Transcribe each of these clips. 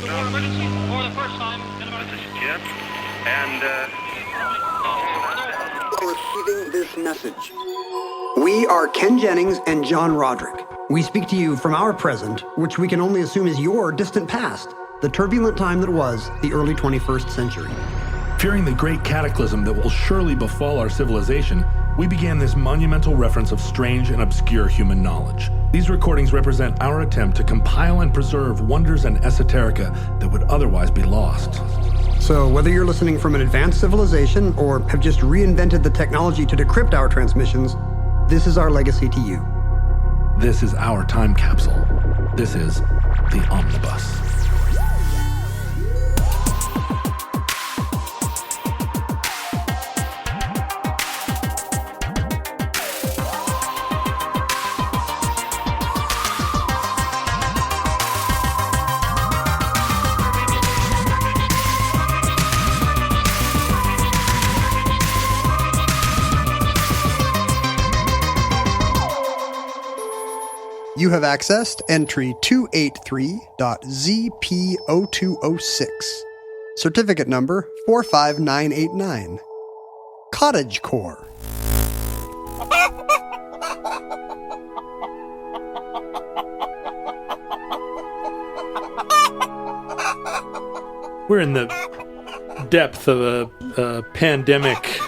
emergency for the first time in about... This is Jim, and Receiving this message. We are Ken Jennings and John Roderick. We speak to you from our present, which we can only assume is your distant past, the turbulent time that was the early 21st century. Fearing the great cataclysm that will surely befall our civilization, we began this monumental reference of strange and obscure human knowledge. These recordings represent our attempt to compile and preserve wonders and esoterica that would otherwise be lost. So whether you're listening from an advanced civilization or have just reinvented the technology to decrypt our transmissions, this is our legacy to you. This is our time capsule. This is the Omnibus. You have accessed entry 283.ZP0206. Certificate number 45989. Cottagecore. We're in the depth of a pandemic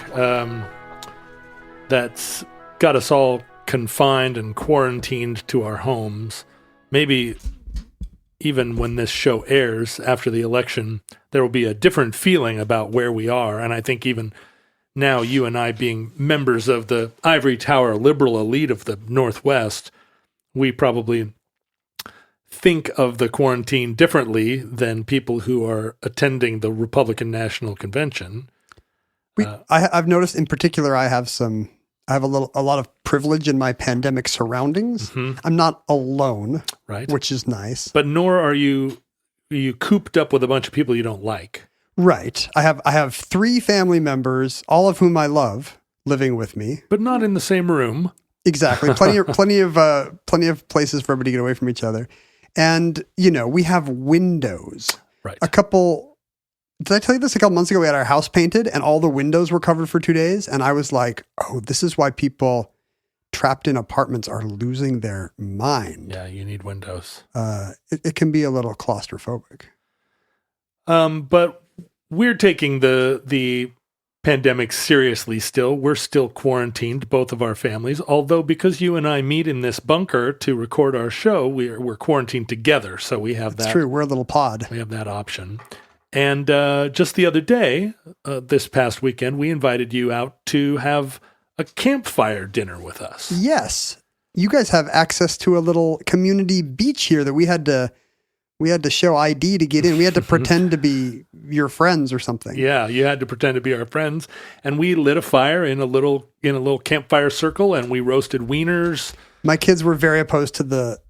that's got us all confined and quarantined to our homes. Maybe even when this show airs after the election, there will be a different feeling about where we are. And I think even now, you and I being members of the ivory tower liberal elite of the Northwest, we probably think of the quarantine differently than people who are attending the Republican National Convention. I've noticed in particular, I have a lot of privilege in my pandemic surroundings. Mm-hmm. I'm not alone, right? Which is nice. But nor are you cooped up with a bunch of people you don't like. Right. I have 3 family members, all of whom I love, living with me, but not in the same room. Exactly. Plenty of places for everybody to get away from each other. And we have windows. Right. Did I tell you this a couple months ago? We had our house painted and all the windows were covered for 2 days. And I was like, oh, this is why people trapped in apartments are losing their mind. Yeah, you need windows. It can be a little claustrophobic. But we're taking the pandemic seriously still. We're still quarantined, both of our families. Although because you and I meet in this bunker to record our show, we're quarantined together. So we have that. It's true. We're a little pod. We have that option. And just the other day, this past weekend, we invited you out to have a campfire dinner with us. Yes. You guys have access to a little community beach here that we had to show ID to get in. We had to pretend to be your friends or something. Yeah, you had to pretend to be our friends. And we lit a fire in a little campfire circle, and we roasted wieners. My kids were very opposed to the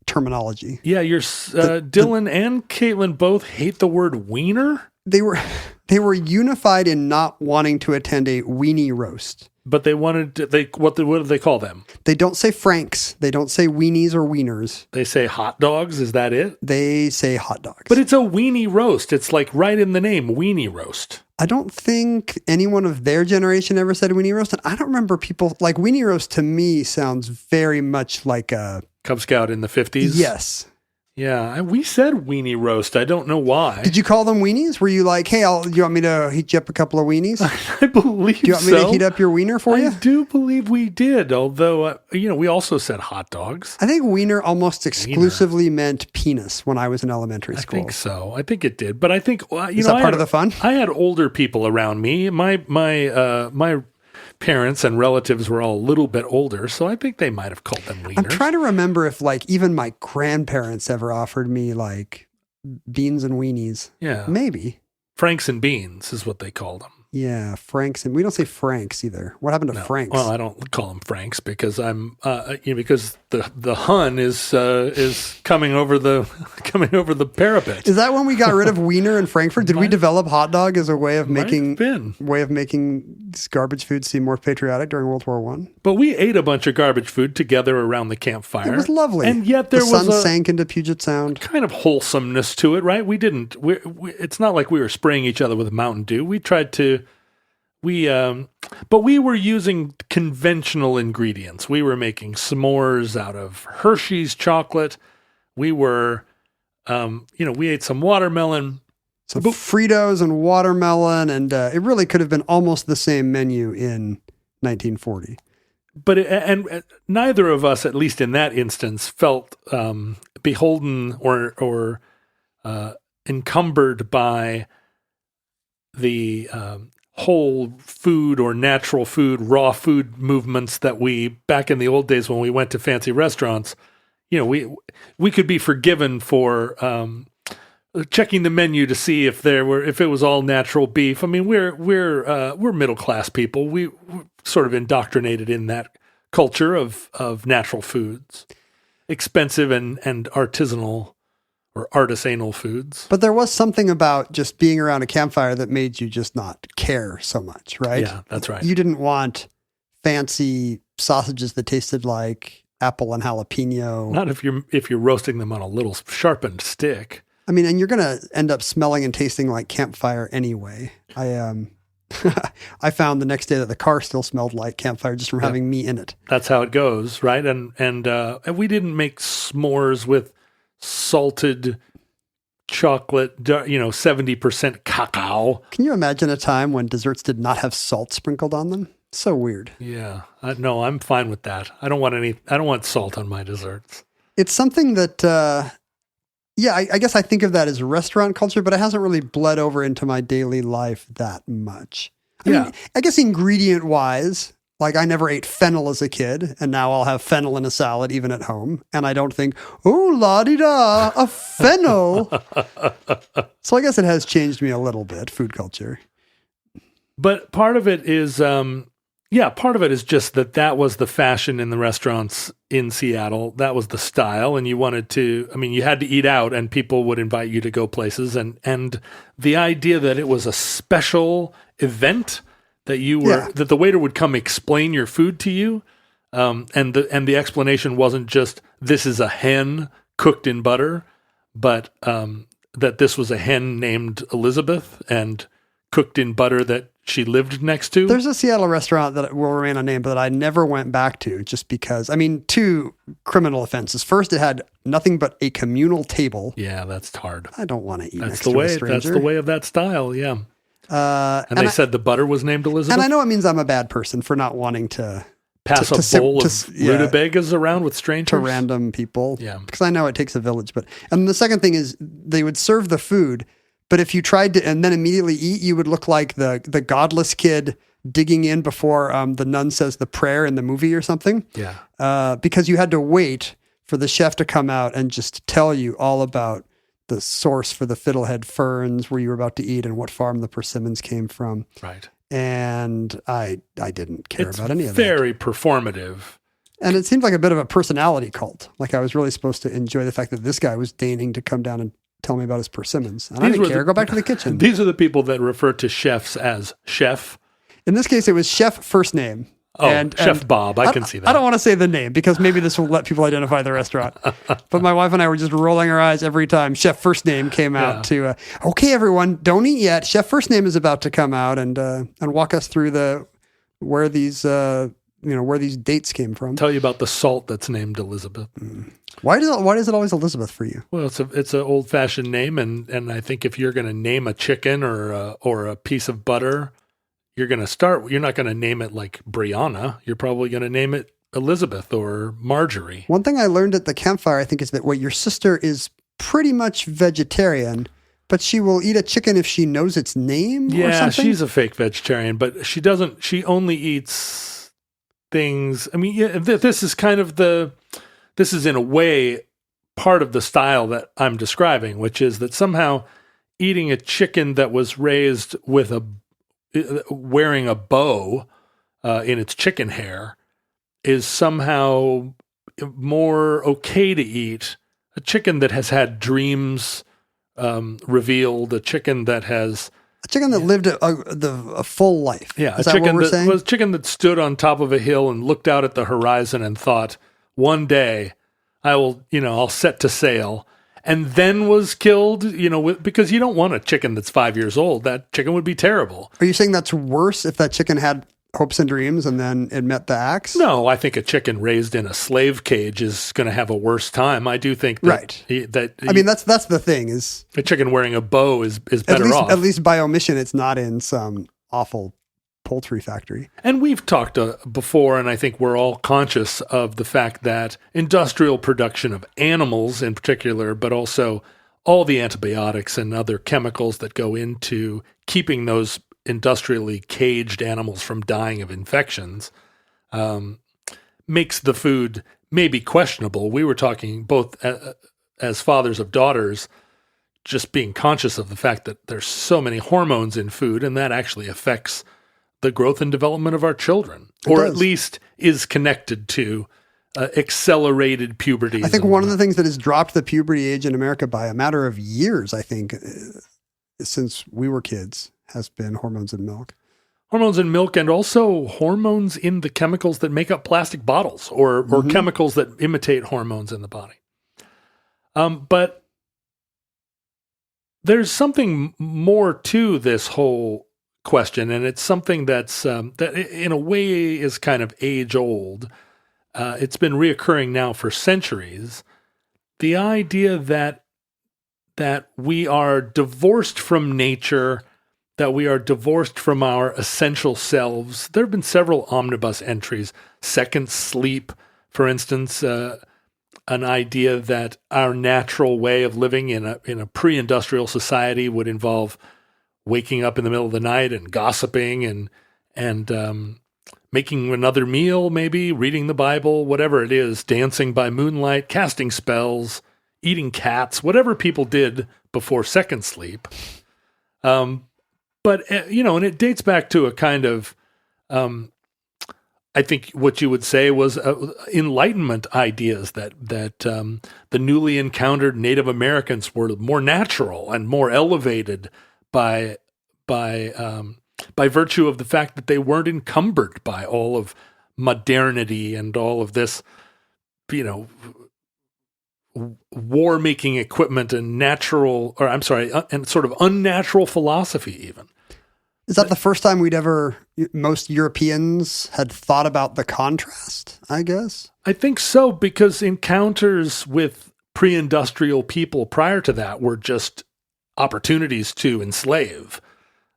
terminology. Yeah, Dylan and Caitlin both hate the word wiener. They were unified in not wanting to attend a weenie roast. But they wanted to, what do they call them? They don't say franks. They don't say weenies or wieners. They say hot dogs. Is that it? They say hot dogs. But it's a weenie roast. It's like right in the name, weenie roast. I don't think anyone of their generation ever said weenie roast. And I don't remember people, like weenie roast to me sounds very much like a Cub Scout in the 50s? Yes. Yeah, we said weenie roast. I don't know why. Did you call them weenies? Were you like, hey, do you want me to heat you up a couple of weenies? I believe so. Do you want me to heat up your wiener for you? I do believe we did, although, we also said hot dogs. I think wiener almost exclusively meant penis when I was in elementary school. I think so. I think it did. But I think, Is that part of the fun? I had older people around me. My parents and relatives were all a little bit older, so I think they might have called them wieners. I'm trying to remember if even my grandparents ever offered me beans and weenies. Yeah. Maybe. Franks and beans is what they called them. Yeah, Franks, and we don't say Franks either. What happened to Franks? Well, I don't call them Franks because because the Hun is coming over the parapet. Is that when we got rid of Wiener in Frankfurt? Did we develop hot dog as a way of making this garbage food seem more patriotic during World War I? But we ate a bunch of garbage food together around the campfire. It was lovely, and yet there the was sun sank into Puget Sound. Kind of wholesomeness to it, right? We didn't. It's not like we were spraying each other with Mountain Dew. We tried to. But we were using conventional ingredients. We were making s'mores out of Hershey's chocolate. We were, we ate some watermelon. Some Fritos and watermelon, and it really could have been almost the same menu in 1940. But and neither of us, at least in that instance, felt beholden or encumbered by the whole food or natural food, raw food movements that we, back in the old days when we went to fancy restaurants, we could be forgiven for checking the menu to see if it was all natural beef. I mean, we're middle class people. We're sort of indoctrinated in that culture of natural foods, expensive and artisanal or artisanal foods. But there was something about just being around a campfire that made you just not care so much, right? Yeah, that's right. You didn't want fancy sausages that tasted like apple and jalapeno. Not if you're roasting them on a little sharpened stick. I mean, and you're going to end up smelling and tasting like campfire anyway. I found the next day that the car still smelled like campfire just from having me in it. That's how it goes, right? And we didn't make s'mores with salted chocolate, 70% cacao. Can you imagine a time when desserts did not have salt sprinkled on them? So weird. Yeah. No, I'm fine with that. I don't want salt on my desserts. It's something that, I guess I think of that as restaurant culture, but it hasn't really bled over into my daily life that much. I mean, I guess ingredient wise, like I never ate fennel as a kid, and now I'll have fennel in a salad even at home. And I don't think, oh, la-di-da, a fennel. So I guess it has changed me a little bit, food culture. But part of it is, part of it is just that was the fashion in the restaurants in Seattle. That was the style. And you you had to eat out and people would invite you to go places. And the idea that it was a special event that that the waiter would come explain your food to you. And the explanation wasn't just, this is a hen cooked in butter, but that this was a hen named Elizabeth and cooked in butter that she lived next to. There's a Seattle restaurant that will remain unnamed, but that I never went back to just because, two criminal offenses. First, it had nothing but a communal table. Yeah, that's hard. I don't want to eat next to a stranger. That's the way of that style, yeah. And they said the butter was named Elizabeth? And I know it means I'm a bad person for not wanting to pass a bowl of rutabagas around with strangers? To random people. Yeah. Because I know it takes a village. And the second thing is they would serve the food, but if you tried to and then immediately eat, you would look like the godless kid digging in before the nun says the prayer in the movie or something. Yeah. Because you had to wait for the chef to come out and just tell you all about the source for the fiddlehead ferns where you were about to eat and what farm the persimmons came from. Right. And I didn't care about any of that. It's that. very performative. And it seemed like a bit of a personality cult. Like I was really supposed to enjoy the fact that this guy was deigning to come down and tell me about his persimmons. And I didn't care. Go back to the kitchen. These are the people that refer to chefs as chef. In this case, it was chef first name. Oh, Chef Bob. I can see that. I don't want to say the name because maybe this will let people identify the restaurant. But my wife and I were just rolling our eyes every time Chef First Name came out to, okay, everyone, don't eat yet. Chef First Name is about to come out and walk us through where these dates came from. Tell you about the salt that's named Elizabeth. Why is it always Elizabeth for you? Well, it's an old fashioned name, and I think if you're going to name a chicken or a piece of butter, you're not going to name it like Brianna. You're probably going to name it Elizabeth or Marjorie. One thing I learned at the campfire, I think, is that your sister is pretty much vegetarian, but she will eat a chicken if she knows its name or something. Yeah, she's a fake vegetarian, but she only eats things. I mean, this is in a way part of the style that I'm describing, which is that somehow eating a chicken that was raised with wearing a bow in its chicken hair is somehow more okay to eat. A chicken that has had dreams revealed, a chicken that has... A chicken that lived a full life. Yeah, Is a that chicken what we're saying? was a chicken that stood on top of a hill and looked out at the horizon and thought, one day I'll set to sail, and then was killed, because you don't want a chicken that's 5 years old. That chicken would be terrible. Are you saying that's worse if that chicken had hopes and dreams and then it met the axe? No, I think a chicken raised in a slave cage is going to have a worse time. I do think that, that's the thing is a chicken wearing a bow is better off. At least by omission, it's not in some awful poultry factory. And we've talked before, and I think we're all conscious of the fact that industrial production of animals in particular, but also all the antibiotics and other chemicals that go into keeping those industrially caged animals from dying of infections, makes the food maybe questionable. We were talking both as fathers of daughters, just being conscious of the fact that there's so many hormones in food, and that actually affects the growth and development of our children, or at least is connected to accelerated puberty. I think one of the things that has dropped the puberty age in America by a matter of years, I think, since we were kids, has been hormones in milk. Hormones in milk, and also hormones in the chemicals that make up plastic bottles, or chemicals that imitate hormones in the body. But there's something more to this whole question, and it's something that's that in a way is kind of age old. It's been reoccurring now for centuries. The idea that we are divorced from nature, that we are divorced from our essential selves. There have been several omnibus entries. Second sleep, for instance, an idea that our natural way of living in a pre-industrial society would involve waking up in the middle of the night and gossiping and making another meal, maybe reading the Bible, whatever it is, dancing by moonlight, casting spells, eating cats, whatever people did before second sleep. But, and it dates back to a kind of, I think what you would say was Enlightenment ideas that the newly encountered Native Americans were more natural and more elevated by virtue of the fact that they weren't encumbered by all of modernity and all of this, war-making equipment and and sort of unnatural philosophy even. Is that the first time most Europeans had thought about the contrast, I guess? I think so, because encounters with pre-industrial people prior to that were just opportunities to enslave.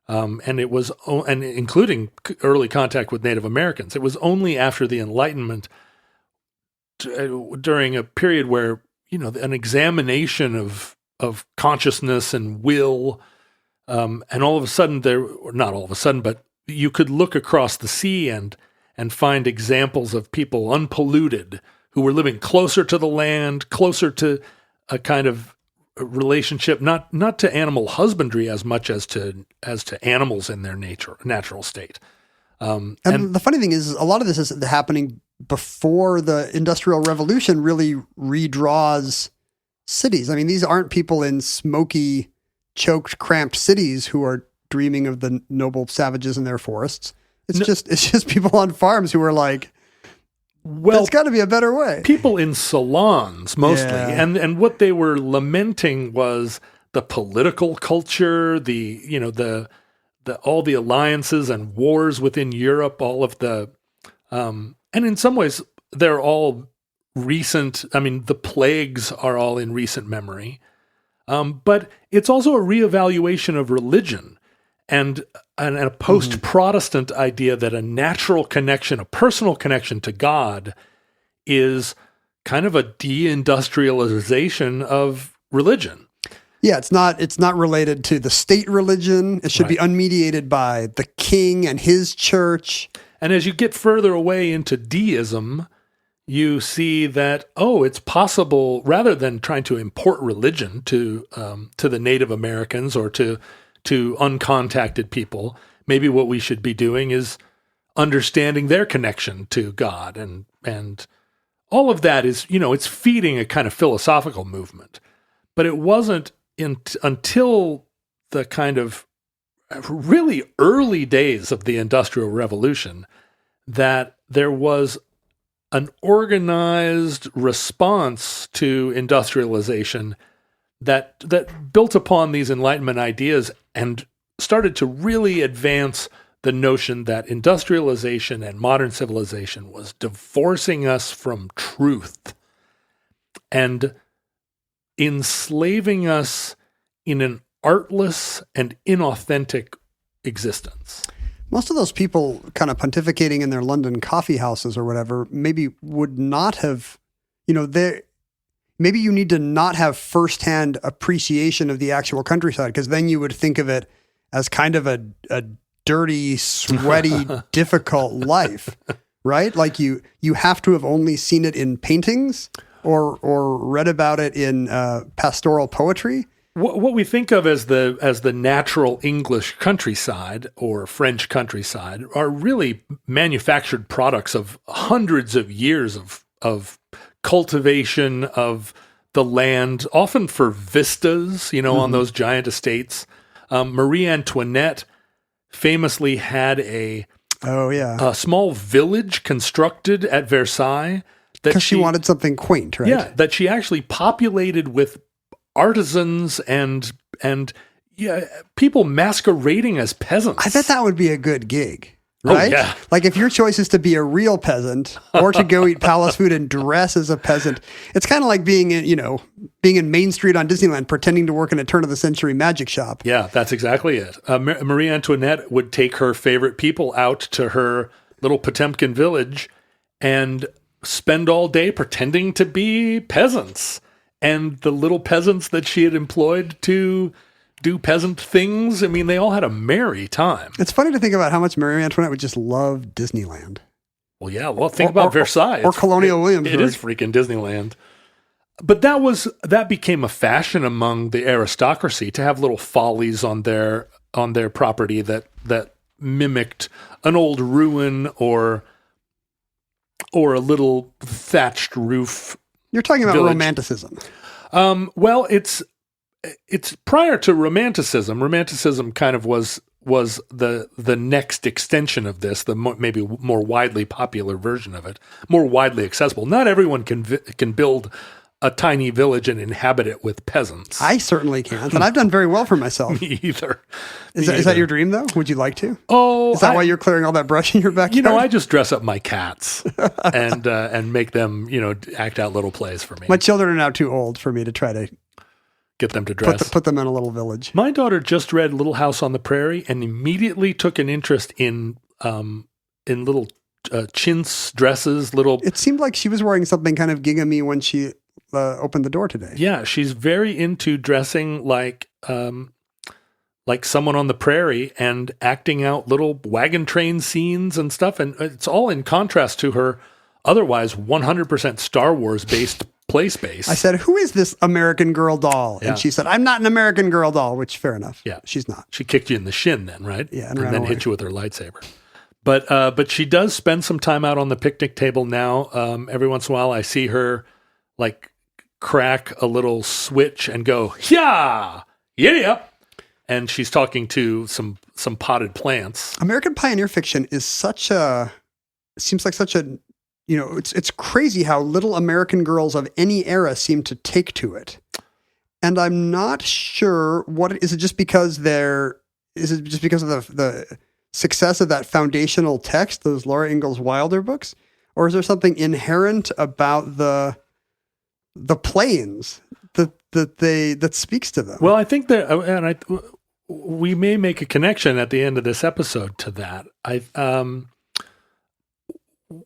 And it was, and including early contact with Native Americans. It was only after the Enlightenment, during a period where, an examination of consciousness and will, and all of a sudden not all of a sudden, but you could look across the sea and find examples of people unpolluted who were living closer to the land, closer to a kind of relationship, not to animal husbandry as much as to animals in their natural state. And the funny thing is, a lot of this is happening before the Industrial Revolution really redraws cities. I mean, these aren't people in smoky, choked, cramped cities who are dreaming of the noble savages in their forests. It's just people on farms who are like, well, there's got to be a better way. People in salons mostly, Yeah. and what they were lamenting was the political culture, the all the alliances and wars within Europe, all of the, and in some ways they're all recent. I mean, the plagues are all in recent memory, but it's also a reevaluation of religion and a post-Protestant idea that a natural connection, a personal connection to God, is kind of a deindustrialization of religion. Yeah, it's not related to the state religion. It should be unmediated by the king and his church. And as you get further away into deism, you see that, it's possible, rather than trying to import religion to the Native Americans or to uncontacted people, maybe what we should be doing is understanding their connection to God, and all of that is, it's feeding a kind of philosophical movement. But it wasn't until the kind of really early days of the Industrial Revolution that there was an organized response to industrialization that built upon these Enlightenment ideas and started to really advance the notion that industrialization and modern civilization was divorcing us from truth and enslaving us in an artless and inauthentic existence. Most of those people kind of pontificating in their London coffee houses or whatever maybe would not have, maybe you need to not have firsthand appreciation of the actual countryside, because then you would think of it as kind of a dirty, sweaty, difficult life, right? Like you have to have only seen it in paintings or read about it in pastoral poetry. What we think of as the natural English countryside or French countryside are really manufactured products of hundreds of years of cultivation of the land, often for vistas, on those giant estates. Marie Antoinette famously had a small village constructed at Versailles because she wanted something quaint, right? Yeah, that she actually populated with artisans and people masquerading as peasants. I bet that would be a good gig, right? Oh, yeah. Like if your choice is to be a real peasant or to go eat palace food and dress as a peasant, it's kind of like being in Main Street on Disneyland, pretending to work in a turn of the century magic shop. Yeah, that's exactly it. Marie Antoinette would take her favorite people out to her little Potemkin village and spend all day pretending to be peasants. And the little peasants that she had employed to do peasant things, I mean, they all had a merry time. It's funny to think about how much Marie Antoinette would just love Disneyland. Well, yeah. Well, think about Versailles. Or Colonial Williamsburg. It is freaking Disneyland. But that became a fashion among the aristocracy to have little follies on their property that mimicked an old ruin or a little thatched roof. You're talking about village. Romanticism. Well, it's prior to Romanticism. Romanticism kind of was the next extension of this, maybe more widely popular version of it, more widely accessible. Not everyone can build a tiny village and inhabit it with peasants. I certainly can't, and I've done very well for myself. Me either. Is that your dream, though? Would you like to? Oh, is that why you're clearing all that brush in your backyard? I just dress up my cats and make them, act out little plays for me. My children are now too old for me to try to get them to dress. Put them in a little village. My daughter just read Little House on the Prairie and immediately took an interest in little chintz dresses. It seemed like she was wearing something kind of gigamy when she opened the door today. Yeah, she's very into dressing like someone on the prairie and acting out little wagon train scenes and stuff. And it's all in contrast to her otherwise 100% Star Wars based play space. I said, "Who is this American Girl doll?" Yeah. And she said, "I'm not an American Girl doll," which fair enough. Yeah. She's not. She kicked you in the shin then, right? Yeah. And then hit you with her lightsaber. But she does spend some time out on the picnic table now. Every once in a while I see her like crack a little switch and go, yeah, and she's talking to some potted plants. American pioneer fiction is seems like such a, it's crazy how little American girls of any era seem to take to it. And I'm not sure is it just because of the success of that foundational text, those Laura Ingalls Wilder books, or is there something inherent about the plains that speaks to them? Well, I think we may make a connection at the end of this episode to that.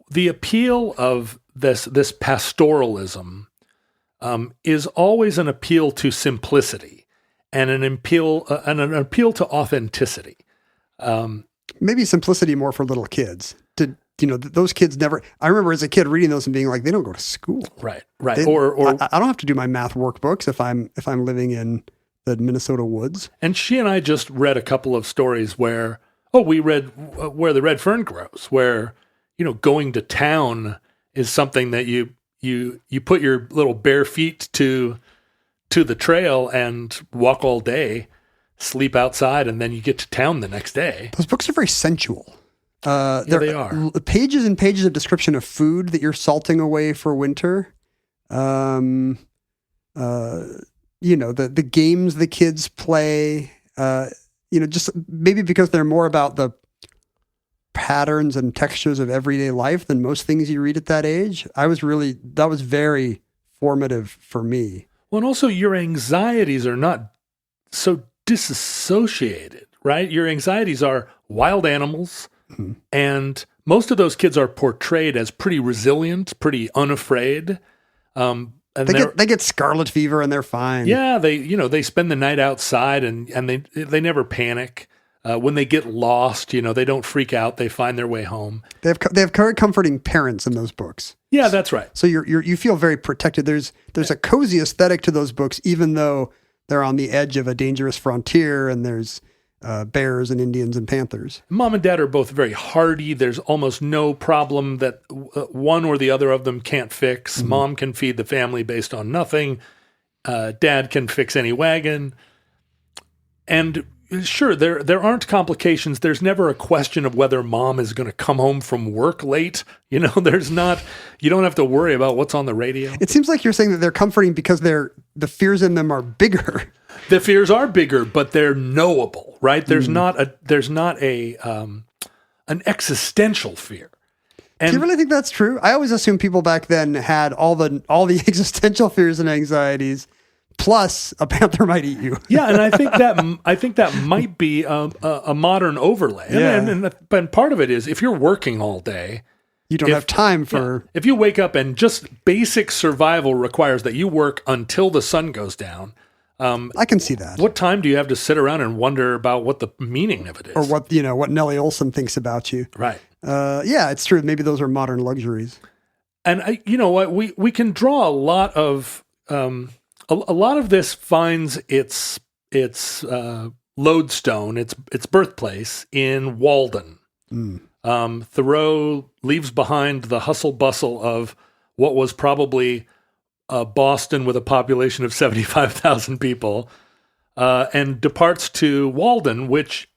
The appeal of this pastoralism is always an appeal to simplicity and an appeal to authenticity. Maybe simplicity more for little kids. Those kids never. I remember as a kid reading those and being like, they don't go to school. Right. Or I don't have to do my math workbooks if I'm living in the Minnesota woods. And she and I just read a couple of stories where, Oh, we read Where the Red Fern Grows, where, going to town is something that you put your little bare feet to the trail and walk all day, sleep outside, and then you get to town the next day. Those books are very sensual. They are. Pages and pages of description of food that you're salting away for winter. The games the kids play, just maybe because they're more about the patterns and textures of everyday life than most things you read at that age. That was very formative for me. Well, and also your anxieties are not so disassociated, right? Your anxieties are wild animals, and most of those kids are portrayed as pretty resilient, pretty unafraid. And they get scarlet fever and they're fine. Yeah, they spend the night outside and they never panic. When they get lost, they don't freak out. They find their way home. They have very comforting parents in those books. Yeah, that's right. So you feel very protected. There's a cozy aesthetic to those books, even though they're on the edge of a dangerous frontier and there's bears and Indians and panthers. Mom and Dad are both very hardy. There's almost no problem that one or the other of them can't fix. Mm-hmm. Mom can feed the family based on nothing. Dad can fix any wagon. And sure, there aren't complications. There's never a question of whether mom is going to come home from work late. There's not. You don't have to worry about what's on the radio. It seems like you're saying that they're comforting because the fears in them are bigger. The fears are bigger, but they're knowable, right? There's not an existential fear. And do you really think that's true? I always assumed people back then had all the existential fears and anxieties, plus a panther might eat you. Yeah, and I think that might be a modern overlay. Yeah. And part of it is if you're working all day, you don't have time for. Yeah, if you wake up and just basic survival requires that you work until the sun goes down. I can see that. What time do you have to sit around and wonder about what the meaning of it is, or what Nellie Olson thinks about you? Right. Yeah, it's true. Maybe those are modern luxuries. And you know what? We can draw a lot of this finds its lodestone, its birthplace in Walden. Thoreau leaves behind the hustle bustle of what was probably Boston with a population of 75,000 people, and departs to Walden, which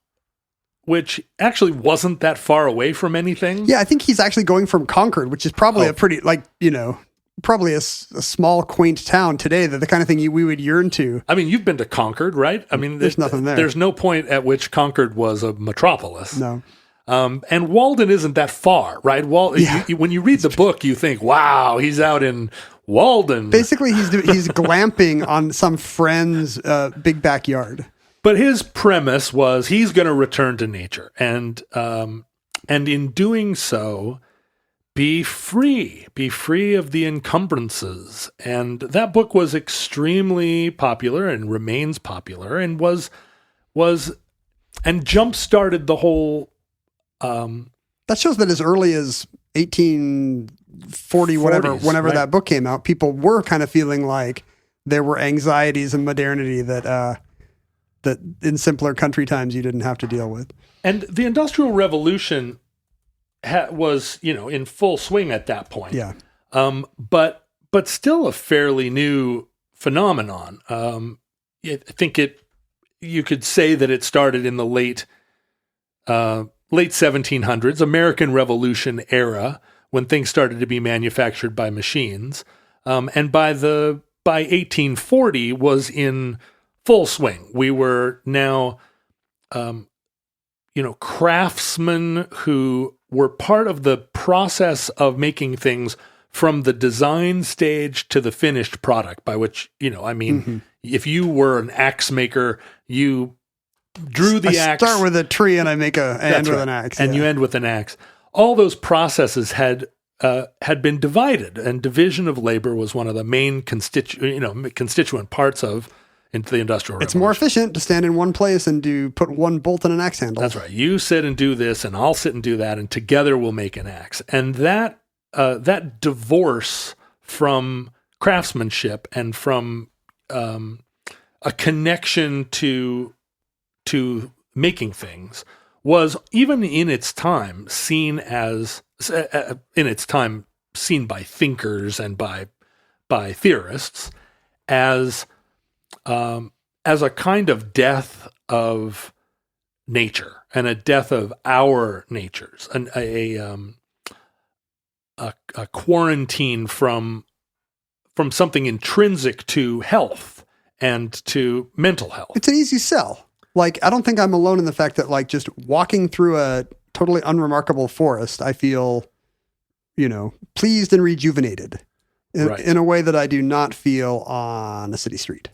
actually wasn't that far away from anything. Yeah, I think he's actually going from Concord, which is probably a pretty, probably a small, quaint town today, that the kind of thing we would yearn to. I mean, you've been to Concord, right? I mean, there's nothing there. There's no point at which Concord was a metropolis. No. And Walden isn't that far, right? When you read the book, you think, wow, he's out in Walden. Basically, he's glamping on some friend's big backyard. But his premise was he's going to return to nature, and in doing so, be free of the encumbrances. And that book was extremely popular and remains popular, and was jump-started the whole. That shows that as early as 1840, whenever right? That book came out, people were kind of feeling like there were anxieties in modernity that in simpler country times you didn't have to deal with. And the Industrial Revolution was, in full swing at that point. Yeah. But still a fairly new phenomenon. I think you could say that it started in the late 1700s, American Revolution era, when things started to be manufactured by machines. And by 1840 was in full swing. We were now, craftsmen who were part of the process of making things from the design stage to the finished product, by which, if you were an axe maker, you drew the axe. I start with a tree and I make end with an axe. And you end with an axe. All those processes had been divided, and division of labor was one of the main constituent parts of into the Industrial Revolution. It's more efficient to stand in one place and put one bolt in an axe handle. That's right. You sit and do this, and I'll sit and do that, and together we'll make an axe. And that divorce from craftsmanship and from a connection to making things was, even in its time, seen by thinkers and by theorists as a kind of death of nature and a death of our natures, and a quarantine from something intrinsic to health and to mental health. It's an easy sell. Like, I don't think I'm alone in the fact that, like, just walking through a totally unremarkable forest, I feel, pleased and rejuvenated in a way that I do not feel on a city street.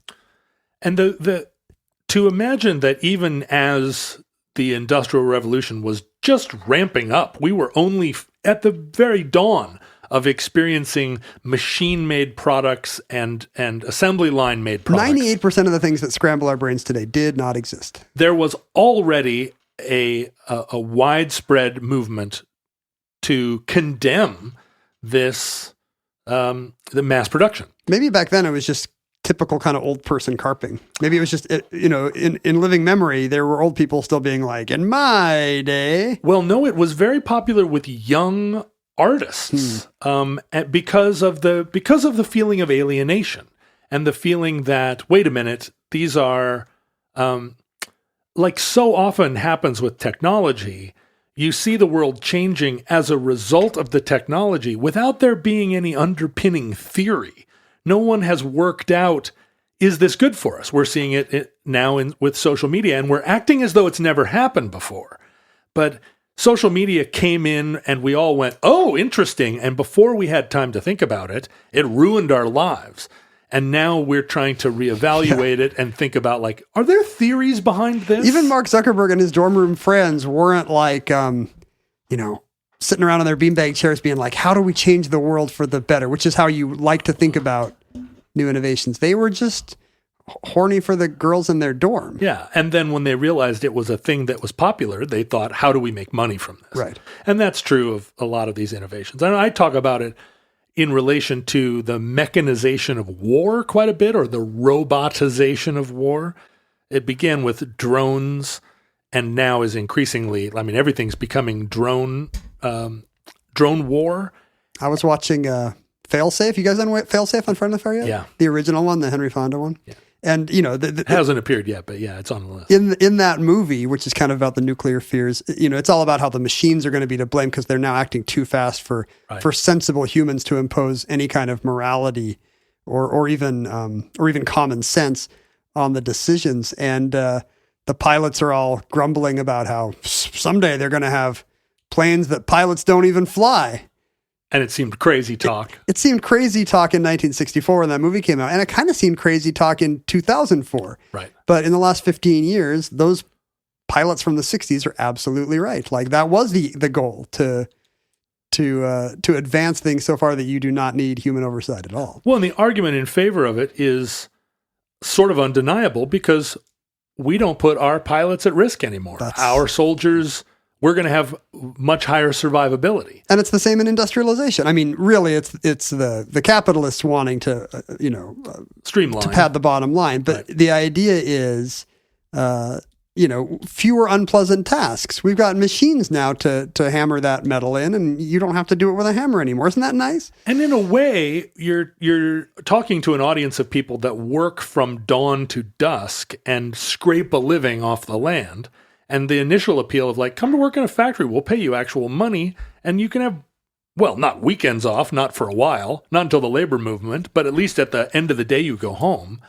And to imagine that even as the Industrial Revolution was just ramping up, we were only at the very dawn of experiencing machine-made products and assembly line-made products. 98% of the things that scramble our brains today did not exist. There was already a widespread movement to condemn this, the mass production. Maybe back then it was just typical kind of old person carping. Maybe it was just, in living memory, there were old people still being like, in my day. Well, no, it was very popular with young artists, because of the feeling of alienation and the feeling that, wait a minute, these are, like so often happens with technology, you see the world changing as a result of the technology without there being any underpinning theory. No one has worked out, is this good for us? We're seeing it now with social media, and we're acting as though it's never happened before. But social media came in and we all went, oh, interesting. And before we had time to think about it, it ruined our lives. And now we're trying to reevaluate it and think about, like, are there theories behind this? Even Mark Zuckerberg and his dorm room friends weren't like, sitting around on their beanbag chairs being like, how do we change the world for the better? Which is how you like to think about new innovations. They were just horny for the girls in their dorm. Yeah. And then when they realized it was a thing that was popular, they thought, how do we make money from this? Right. And that's true of a lot of these innovations. And I talk about it in relation to the mechanization of war quite a bit, or the robotization of war. It began with drones and now is increasingly, everything's becoming drone war. I was watching Failsafe. You guys done Failsafe on Friend of the Fair yet? Yeah. The original one, the Henry Fonda one? Yeah. And, it hasn't appeared yet, but yeah, it's on the list. In that movie, which is kind of about the nuclear fears, it's all about how the machines are going to be to blame because they're now acting too fast for sensible humans to impose any kind of morality or even common sense on the decisions. And the pilots are all grumbling about how someday they're going to have planes that pilots don't even fly. And it seemed crazy talk. It seemed crazy talk in 1964 when that movie came out. And it kind of seemed crazy talk in 2004. Right. But in the last 15 years, those pilots from the 60s are absolutely right. Like, that was the goal, to advance things so far that you do not need human oversight at all. Well, and the argument in favor of it is sort of undeniable because we don't put our pilots at risk anymore. Our soldiers, we're going to have much higher survivability. And it's the same in industrialization. I mean, really, it's the capitalists wanting to, streamline, to pad the bottom line. But the idea is, fewer unpleasant tasks. We've got machines now to hammer that metal in, and you don't have to do it with a hammer anymore. Isn't that nice? And in a way, you're talking to an audience of people that work from dawn to dusk and scrape a living off the land. And the initial appeal of, like, come to work in a factory, we'll pay you actual money, and you can have, well, not weekends off, not for a while, not until the labor movement, but at least at the end of the day you go home.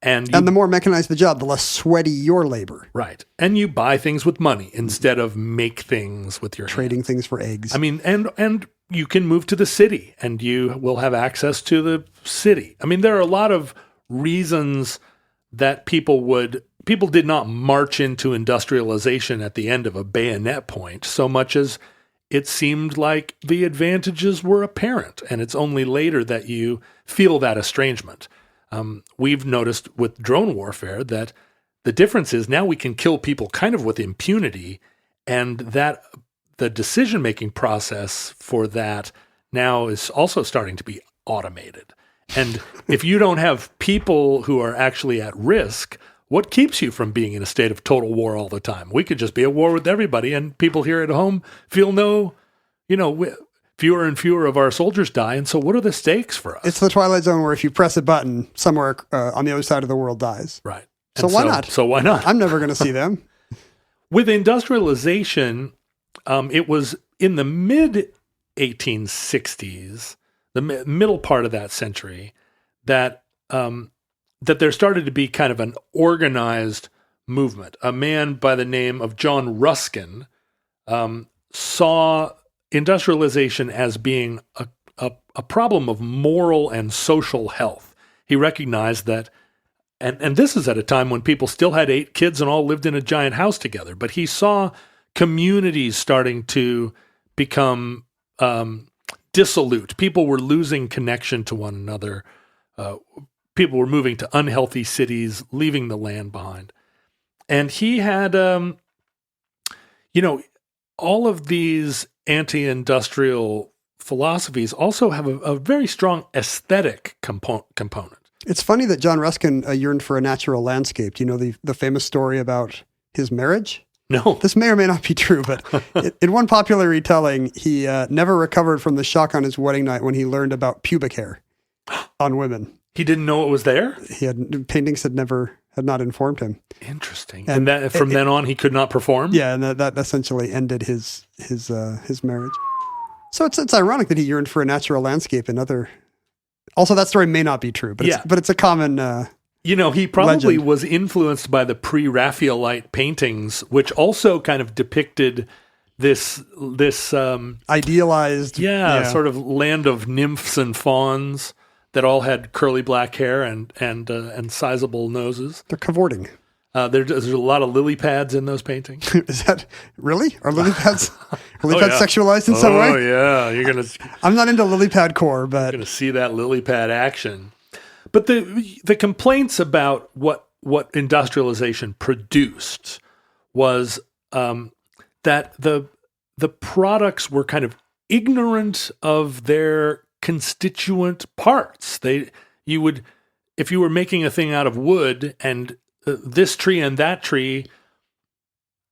And the more mechanized the job, the less sweaty your labor. Right. And you buy things with money instead of make things with your trading hands. Things for eggs. I mean, and you can move to the city, and you will have access to the city. I mean, there are a lot of reasons that people did not march into industrialization at the end of a bayonet point so much as it seemed like the advantages were apparent. And it's only later that you feel that estrangement. We've noticed with drone warfare that the difference is now we can kill people kind of with impunity, and that the decision-making process for that now is also starting to be automated. And if you don't have people who are actually at risk what keeps you from being in a state of total war all the time? We could just be at war with everybody, and people here at home feel fewer and fewer of our soldiers die. And so what are the stakes for us? It's the Twilight Zone where if you press a button, somewhere on the other side of the world dies. Right. So why not? So why not? I'm never going to see them. With industrialization, it was in the mid-1860s, the middle part of that century, that there started to be kind of an organized movement. A man by the name of John Ruskin saw industrialization as being a problem of moral and social health. He recognized that, and this is at a time when people still had 8 kids and all lived in a giant house together, but he saw communities starting to become dissolute. People were losing connection to one another. People were moving to unhealthy cities, leaving the land behind. And he had, all of these anti-industrial philosophies also have a very strong aesthetic component. It's funny that John Ruskin yearned for a natural landscape. Do you know the famous story about his marriage? No. This may or may not be true, but in one popular retelling, he never recovered from the shock on his wedding night when he learned about pubic hair on women. He didn't know it was there? Paintings had not informed him. Interesting. And that from then on, he could not perform? Yeah, and that essentially ended his marriage. So it's ironic that he yearned for a natural landscape and other. Also, that story may not be true, but it's a common. He probably legend. was influenced by the pre-Raphaelite paintings, which also kind of depicted this idealized, sort of land of nymphs and fauns that all had curly black hair and sizable noses. They're cavorting. There's a lot of lily pads in those paintings. Is that really? Are lily pads sexualized in some way? Oh yeah, you're gonna. I'm not into lily pad core, but you're gonna see that lily pad action. But the complaints about what industrialization produced was that the products were kind of ignorant of their constituent parts. If you were making a thing out of wood and this tree and that tree,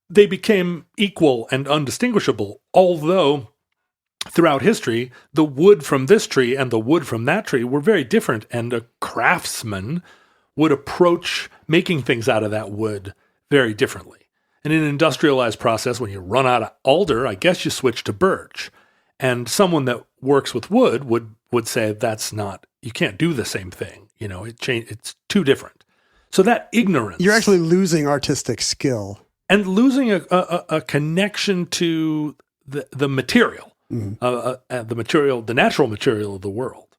they became equal and undistinguishable, although throughout history, the wood from this tree and the wood from that tree were very different, and a craftsman would approach making things out of that wood very differently. In an industrialized process, when you run out of alder, I guess you switch to birch. And someone that works with wood would say you can't do the same thing. It's too different. So that ignorance. You're actually losing artistic skill. And losing a connection to the material. The natural material of the world.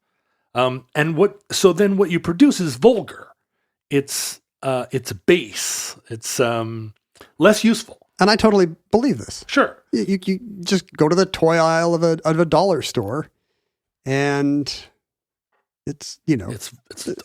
So then what you produce is vulgar. It's base. It's less useful. And I totally believe this. Sure. You just go to the toy aisle of a dollar store, and it's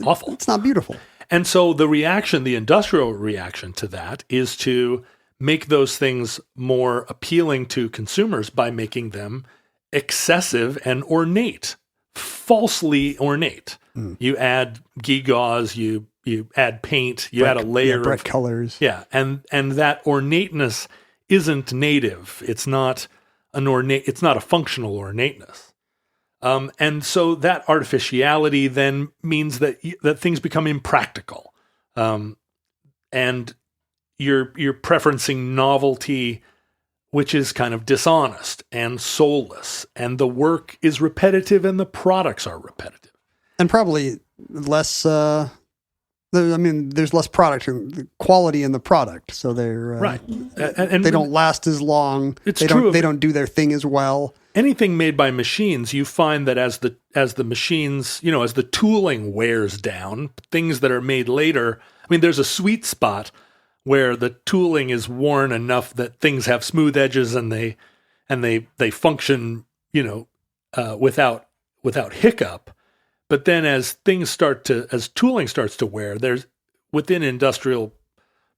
awful. It's not beautiful. And so the industrial reaction to that is to make those things more appealing to consumers by making them excessive and ornate, falsely ornate. You add gewgaws, you add paint, you add a layer bright of colors. Yeah, and that ornateness isn't native. It's not a functional ornateness. And so that artificiality then means that things become impractical. And you're preferencing novelty, which is kind of dishonest and soulless, and the work is repetitive and the products are repetitive. And probably less, there's less product quality in the product. So they're, right. And they don't last as long. They don't do their thing as well. Anything made by machines, you find that as the machines, as the tooling wears down, things that are made later, there's a sweet spot where the tooling is worn enough that things have smooth edges and they function, without hiccup. But then as tooling starts to wear, there's within industrial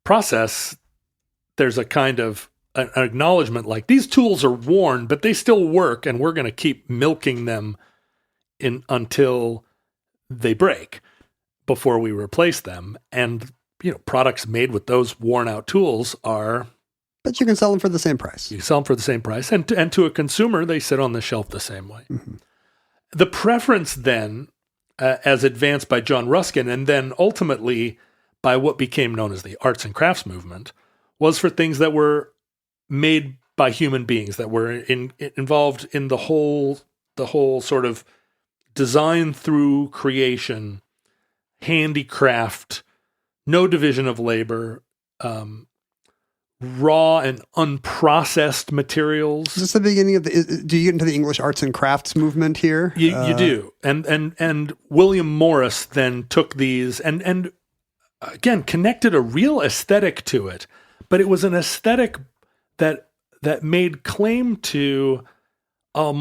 process, there's a kind of an acknowledgement like these tools are worn, but they still work, and we're going to keep milking them until they break before we replace them. And products made with those worn out tools are. But you can sell them for the same price. You sell them for the same price, and to a consumer, they sit on the shelf the same way. Mm-hmm. The preference then, as advanced by John Ruskin, and then ultimately by what became known as the arts and crafts movement, was for things that were made by human beings, that were involved in the whole sort of design through creation, handicraft, no division of labor, raw and unprocessed materials. Is this the beginning of do you get into the English arts and crafts movement here? You do. And William Morris then took these and again, connected a real aesthetic to it, but it was an aesthetic that made claim to a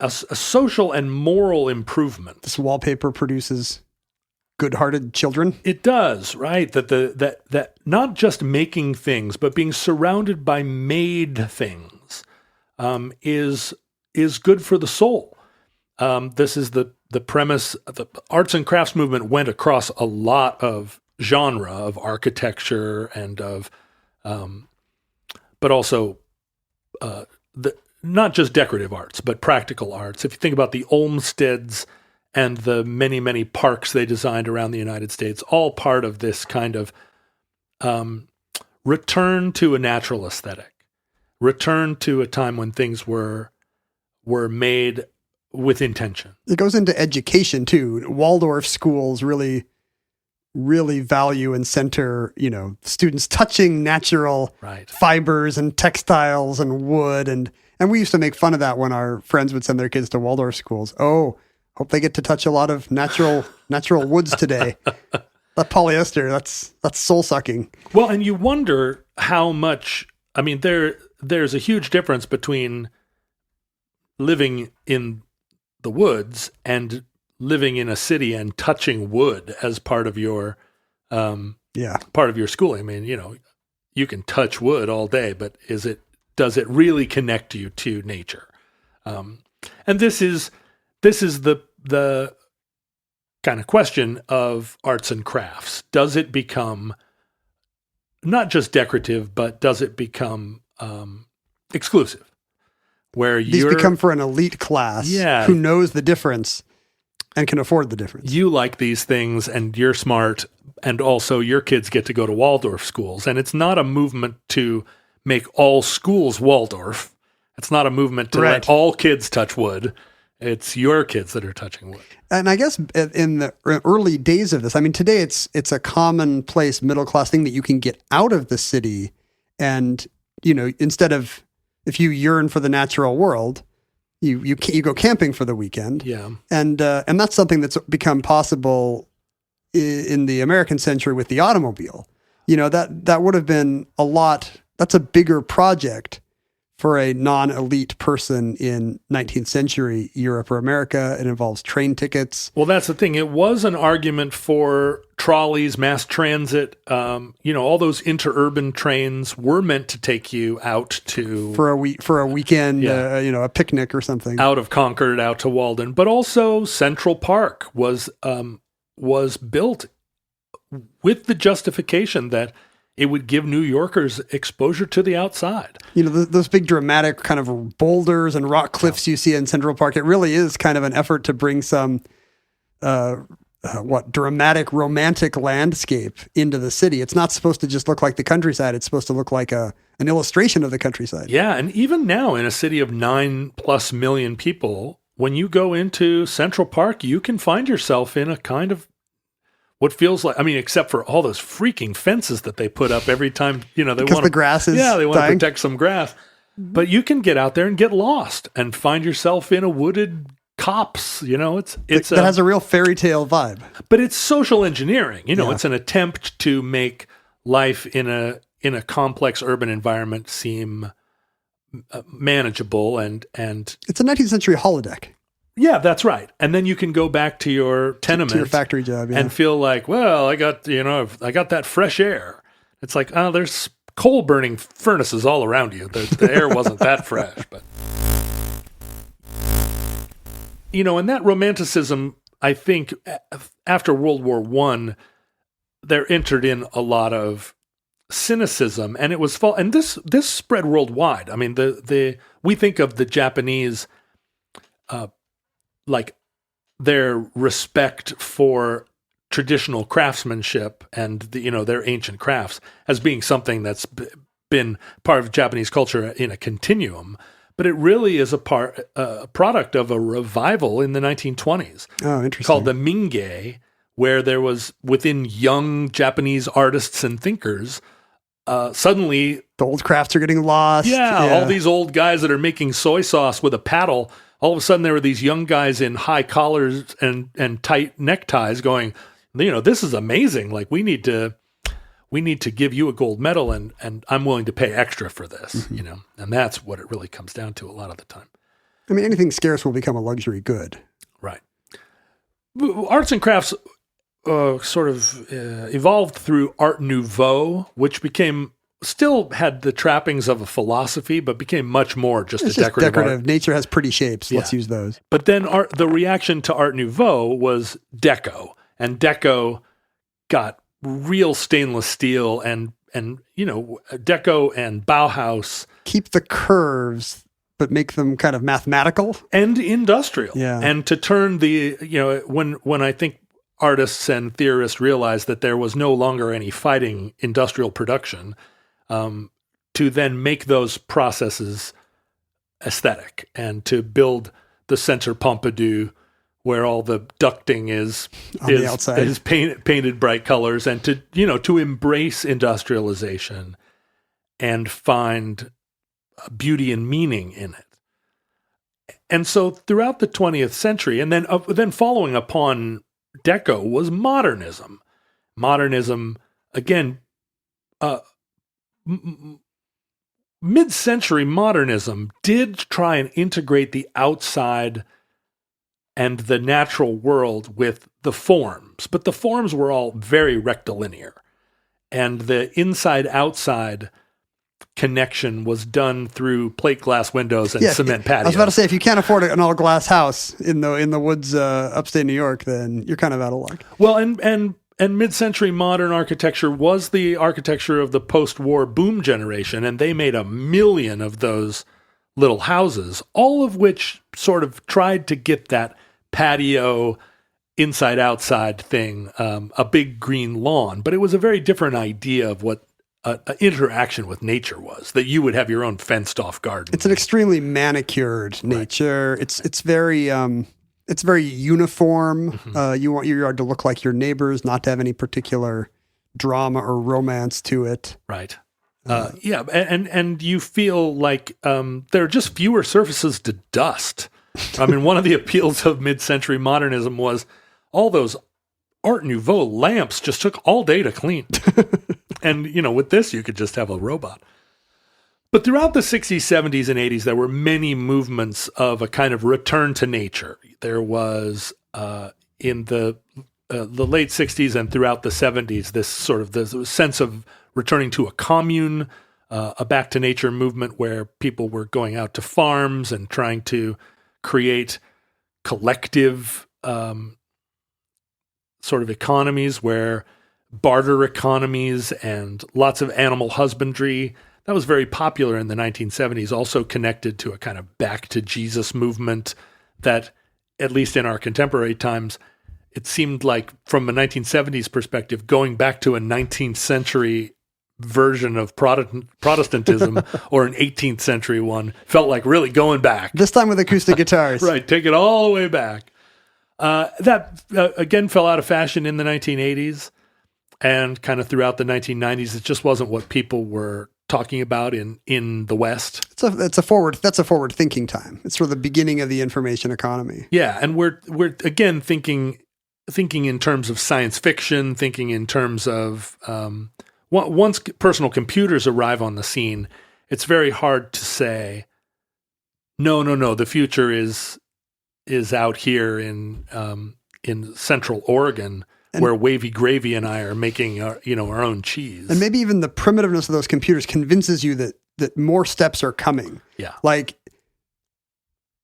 social and moral improvement. This wallpaper produces good-hearted children. It does, right? That not just making things, but being surrounded by made things is good for the soul. This is the premise. The arts and crafts movement went across a lot of genre of architecture and of, but also not just decorative arts, but practical arts. If you think about the Olmsteds and the many, many parks they designed around the United States, all part of this kind of return to a natural aesthetic, return to a time when things were made with intention. It goes into education too. Waldorf schools really value and center, students touching natural fibers and textiles and wood. And we used to make fun of that when our friends would send their kids to Waldorf schools. Oh, hope they get to touch a lot of natural woods today. That polyester, that's soul sucking. Well, and you wonder how much, there's a huge difference between living in the woods and living in a city and touching wood as part of your schooling. You can touch wood all day, but does it really connect you to nature? And this is the kind of question of arts and crafts. Does it become not just decorative, but does it become exclusive? Where these become for an elite class who knows the difference and can afford the difference. You like these things and you're smart, and also your kids get to go to Waldorf schools. And it's not a movement to make all schools Waldorf. It's not a movement to let all kids touch wood. It's your kids that are touching wood. And I guess in the early days of this, today it's a commonplace middle-class thing that you can get out of the city and, instead of, if you yearn for the natural world, you go camping for the weekend. Yeah. And that's something that's become possible in the American century with the automobile. That would have been that's a bigger project for a non-elite person in 19th century Europe or America. It involves train tickets. Well, that's the thing. It was an argument for trolleys, mass transit. All those interurban trains were meant to take you out to for a weekend, a picnic or something. Out of Concord, out to Walden, but also Central Park was built with the justification that it would give New Yorkers exposure to the outside. Those big dramatic kind of boulders and rock cliffs you see in Central Park, it really is kind of an effort to bring some, dramatic, romantic landscape into the city. It's not supposed to just look like the countryside. It's supposed to look like an illustration of the countryside. Yeah, and even now in a city of 9+ million people, when you go into Central Park, you can find yourself in a kind of what feels like, except for all those freaking fences that they put up every time, they want the grass is they want dying. to protect some grass. But you can get out there and get lost and find yourself in a wooded copse. That has a real fairy tale vibe. But it's social engineering. It's an attempt to make life in a complex urban environment seem manageable and it's a 19th century holodeck. Yeah, that's right. And then you can go back to your tenement, to your factory job, and feel like, well, I got that fresh air. It's like, there's coal burning furnaces all around you. The air wasn't that fresh, but and that romanticism, I think, after World War I, there entered in a lot of cynicism, and it was and this spread worldwide. I mean, we think of the Japanese like their respect for traditional craftsmanship and their ancient crafts as being something that's been part of Japanese culture in a continuum, but it really is a product of a revival in the 1920s. Oh, interesting. Called the Mingei, where there was, within young Japanese artists and thinkers, suddenly the old crafts are getting lost. Yeah, all these old guys that are making soy sauce with a paddle, all of a sudden there were these young guys in high collars and tight neckties going, this is amazing. Like, we need to give you a gold medal, and I'm willing to pay extra for this, and that's what it really comes down to a lot of the time. I mean, anything scarce will become a luxury good. Right. Arts and crafts sort of evolved through Art Nouveau, which still had the trappings of a philosophy, but became much more just decorative art. Nature has pretty shapes. Yeah. Let's use those. But then the reaction to Art Nouveau was Deco, and Deco got real stainless steel and Deco and Bauhaus keep the curves but make them kind of mathematical and industrial. Yeah. And to turn when I think artists and theorists realized that there was no longer any fighting industrial production, to then make those processes aesthetic and to build the Centre Pompidou, where all the ducting is the outside, is painted bright colors, and to embrace industrialization and find beauty and meaning in it. And so throughout the 20th century, and then following upon Deco was modernism. Modernism, again, mid-century modernism did try and integrate the outside and the natural world with the forms, but the forms were all very rectilinear, and the inside-outside connection was done through plate glass windows and cement patios. I was about to say, if you can't afford an all-glass house in the woods upstate New York, then you're kind of out of luck. Well, and mid-century modern architecture was the architecture of the post-war boom generation, and they made 1 million of those little houses, all of which sort of tried to get that patio inside-outside thing, a big green lawn. But it was a very different idea of what interaction with nature was, that you would have your own fenced-off garden. It's an extremely manicured nature. Right. It's very uniform. Mm-hmm. You want your yard to look like your neighbor's, not to have any particular drama or romance to it. Right. And you feel like there are just fewer surfaces to dust. I mean, one of the appeals of mid-century modernism was all those Art Nouveau lamps just took all day to clean. And, with this, you could just have a robot. But throughout the 60s, 70s, and 80s, there were many movements of a kind of return to nature. There was, in the late 60s and throughout the 70s, this sort of this sense of returning to a commune, a back-to-nature movement where people were going out to farms and trying to create collective sort of economies, where barter economies and lots of animal husbandry. That was very popular in the 1970s, also connected to a kind of back to Jesus movement that, at least in our contemporary times, it seemed like from a 1970s perspective, going back to a 19th century version of Protestantism or an 18th century one felt like really going back. This time with acoustic guitars. Right, take it all the way back. That, again, fell out of fashion in the 1980s. And kind of throughout the 1990s, it just wasn't what people were talking about in the West. That's a forward thinking time. It's sort of the beginning of the information economy. Yeah, and we're again thinking in terms of science fiction, thinking in terms of once personal computers arrive on the scene, it's very hard to say, no, the future is out here in Central Oregon, where Wavy Gravy and I are making our own cheese. And maybe even the primitiveness of those computers convinces you that more steps are coming. Yeah. Like,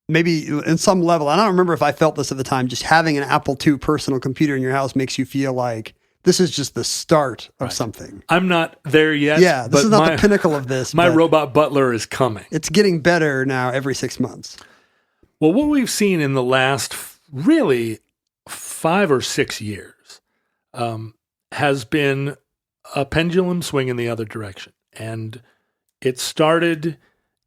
maybe in some level, I don't remember if I felt this at the time, just having an Apple II personal computer in your house makes you feel like this is just the start of Right. something. I'm not there yet. Yeah, this but is not the pinnacle of this. My but robot butler is coming. it's getting better now every 6 months. Well, what we've seen in the last really 5 or 6 years has been a pendulum swing in the other direction. And it started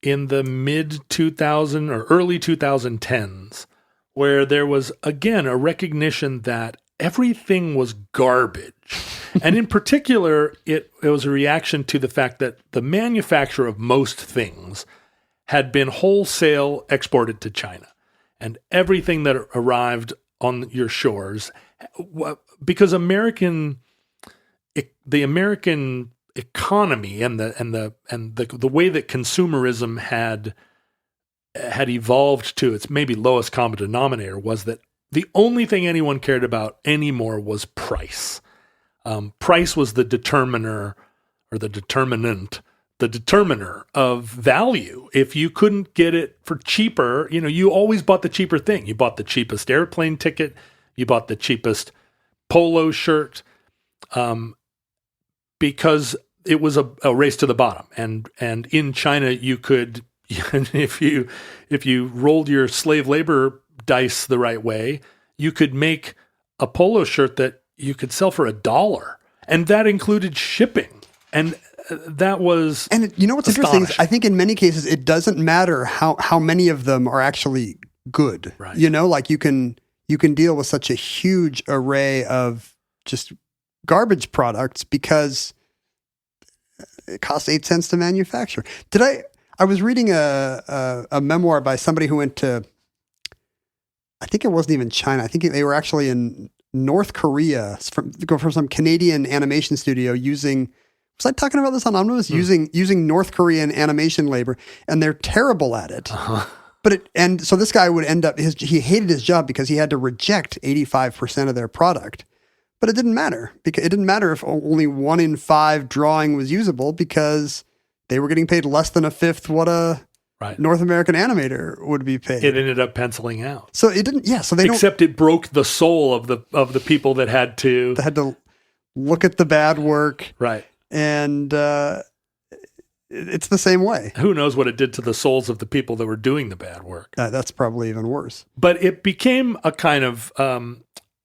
in the mid 2000 or early 2010s, where there was, again, a recognition that everything was garbage. And in particular, it was a reaction to the fact that the manufacture of most things had been wholesale exported to China. And everything that arrived on your shores, because the American economy and the way that consumerism had evolved to its maybe lowest common denominator was that the only thing anyone cared about anymore was price. Price was the determiner or the determinant, the determiner of value. If you couldn't get it for cheaper, you always bought the cheaper thing. You bought the cheapest airplane ticket. You bought the cheapest polo shirt, because it was a race to the bottom. And in China, you could, if you rolled your slave labor dice the right way, you could make a polo shirt that you could sell for $1, and that included shipping. And that was And you know what's interesting is I think in many cases it doesn't matter how many of them are actually good. Right. Like you can deal with such a huge array of just garbage products because it costs 8 cents to manufacture. I was reading a memoir by somebody who went to, I think it wasn't even China. I think they were actually in North Korea from some Canadian animation studio using, was I talking about this on Omnibus? Using North Korean animation labor, and they're terrible at it. Uh-huh. And so this guy would end up, he hated his job because he had to reject 85% of their product. But it didn't matter, because it didn't matter if only 1 in 5 drawing was usable, because they were getting paid less than a fifth what a North American animator would be paid. It ended up penciling out. So it didn't. Yeah. So except it broke the soul of the people that had to look at the bad work. Right. And it's the same way. Who knows what it did to the souls of the people that were doing the bad work? That's probably even worse. But it became a kind of,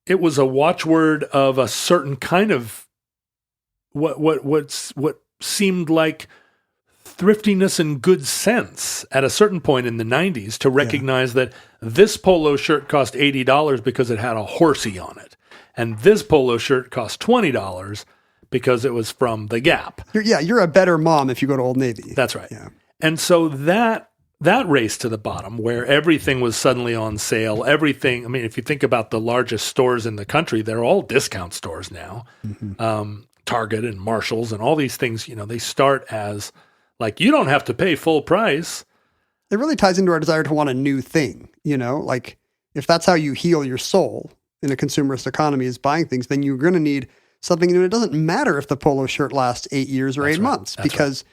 it was a watchword of a certain kind of what seemed like thriftiness and good sense at a certain point in the 90s to recognize that this polo shirt cost $80 because it had a horsey on it. And this polo shirt cost $20 because it was from the Gap. You're a better mom if you go to Old Navy. That's right. Yeah. And so that race to the bottom, where everything was suddenly on sale, everything, I mean, if you think about the largest stores in the country, they're all discount stores now. Mm-hmm. Target and Marshalls and all these things, they start as like, you don't have to pay full price. It really ties into our desire to want a new thing, like if that's how you heal your soul in a consumerist economy is buying things, then you're going to need something new. It doesn't matter if the polo shirt lasts 8 years or 8 months, because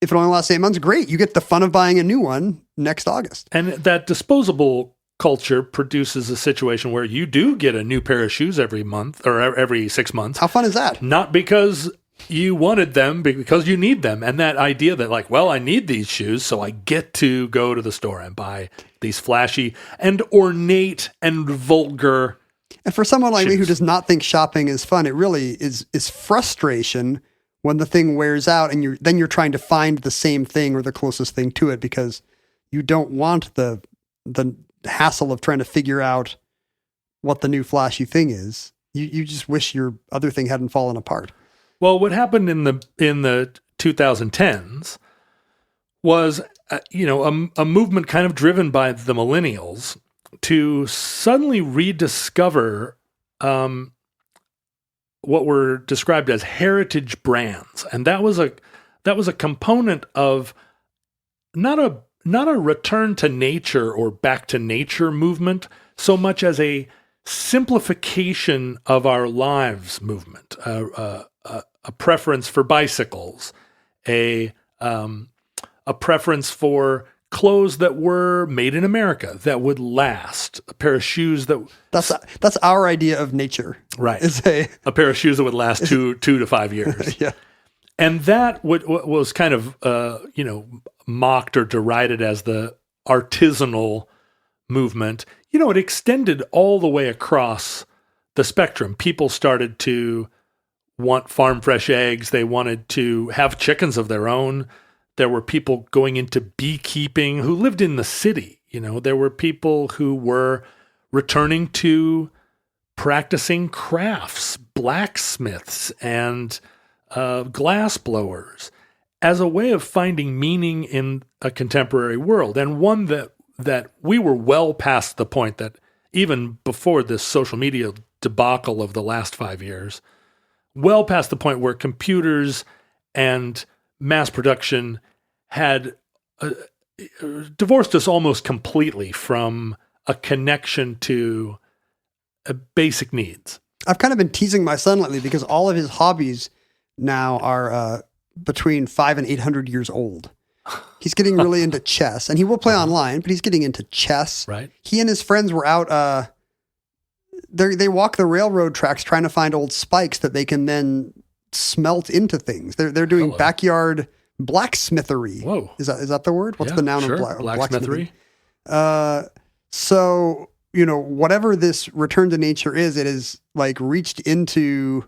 if it only lasts 8 months, great. You get the fun of buying a new one next August. And that disposable culture produces a situation where you do get a new pair of shoes every month or every 6 months. How fun is that? Not because you wanted them, because you need them. And that idea that like, well, I need these shoes, so I get to go to the store and buy these flashy and ornate and vulgar. And for someone like me who does not think shopping is fun, it really is frustration when the thing wears out and you're trying to find the same thing or the closest thing to it, because you don't want the hassle of trying to figure out what the new flashy thing is. You just wish your other thing hadn't fallen apart. Well, what happened in the 2010s was, a movement kind of driven by the millennials to suddenly rediscover what were described as heritage brands, and that was a component of not a return to nature or back to nature movement, so much as a simplification of our lives movement. A preference for bicycles, a preference for clothes that were made in America that would last, a pair of shoes that that's our idea of nature. right, Is a pair of shoes that would last 2 to 5 years. yeah. And that was kind of mocked or derided as the artisanal movement. It extended all the way across the spectrum. People started to want farm fresh eggs. They wanted to have chickens of their own. There were people going into beekeeping who lived in the city. There were people who were returning to practicing crafts, blacksmiths and glass blowers, as a way of finding meaning in a contemporary world, and one that we were well past the point that even before this social media debacle of the last 5 years, well past the point where computers and mass production had divorced us almost completely from a connection to basic needs. I've kind of been teasing my son lately because all of his hobbies now are between 500 and 800 years old. He's getting really into chess, and he will play online, but he's getting into chess. Right. He and his friends were out. They walk the railroad tracks trying to find old spikes that they can then smelt into things. They're doing backyard blacksmithery. Whoa. Is that the word? What's the noun of blacksmithery? So, whatever this return to nature is, it is like reached into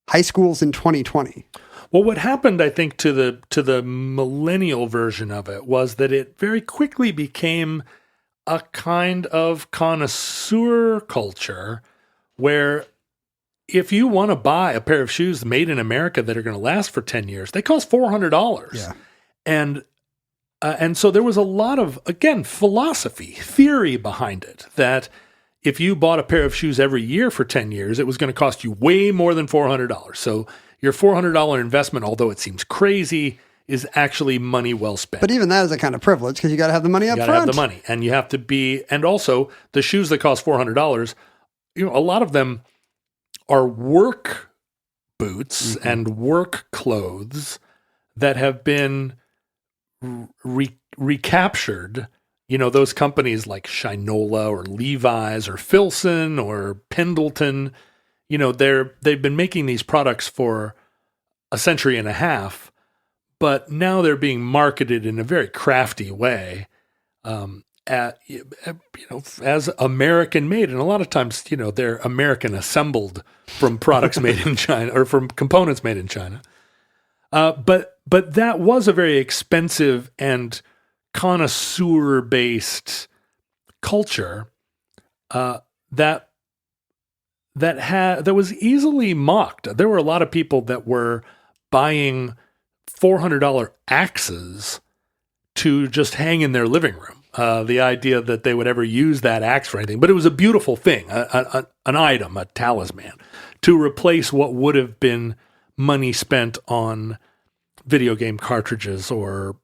high schools in 2020. Well, what happened, I think, to the millennial version of it was that it very quickly became a kind of connoisseur culture where if you want to buy a pair of shoes made in America that are going to last for 10 years, they cost $400. Yeah. And so there was a lot of, again, theory behind it, that if you bought a pair of shoes every year for 10 years, it was going to cost you way more than $400. So your $400 investment, although it seems crazy, is actually money well spent. But even that is a kind of privilege because you got to have the money up front. You got to have the money, and you have to be, and also the shoes that cost $400, a lot of them are work boots and work clothes that have been recaptured. Those companies like Shinola or Levi's or Filson or Pendleton, they've been making these products for a century and a half, but now they're being marketed in a very crafty way, as American made. And a lot of times, they're American assembled from products made in China or from components made in China. But that was a very expensive and connoisseur-based culture that was easily mocked. There were a lot of people that were buying $400 axes to just hang in their living room. The idea that they would ever use that axe for anything, but it was a beautiful thing, an item, a talisman, to replace what would have been money spent on video game cartridges or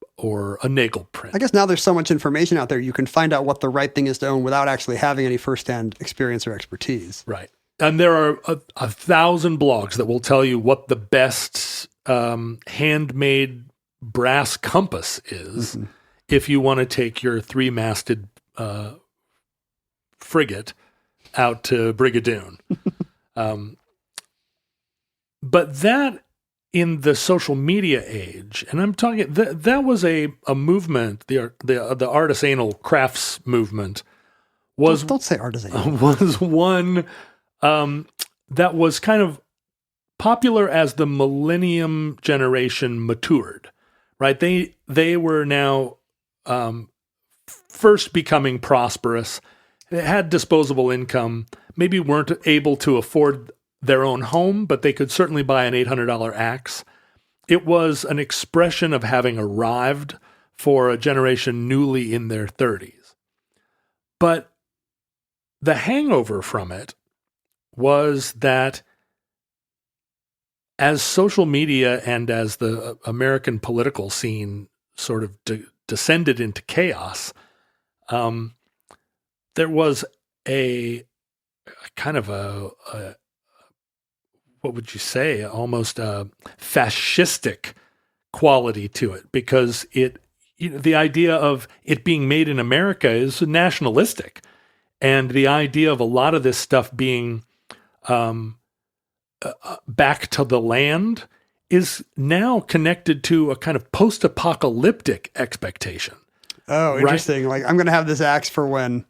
a Nagel print. I guess now there's so much information out there, you can find out what the right thing is to own without actually having any firsthand experience or expertise. Right. And there are 1,000 blogs that will tell you what the best handmade brass compass is if you want to take your 3-masted frigate out to Brigadoon. But that, in the social media age, and I'm talking, that was a movement, the artisanal crafts movement was... Don't say artisanal. Was one that was kind of popular as the millennium generation matured, right? They were now first becoming prosperous. They had disposable income, maybe weren't able to afford their own home, but they could certainly buy an $800 axe. It was an expression of having arrived for a generation newly in their 30s. But the hangover from it was that as social media and as the American political scene sort of descended into chaos, there was a kind of a what would you say, almost a fascistic quality to it, because it the idea of it being made in America is nationalistic. And the idea of a lot of this stuff being back to the land is now connected to a kind of post-apocalyptic expectation. Oh, interesting. Right? Like, I'm going to have this axe for when,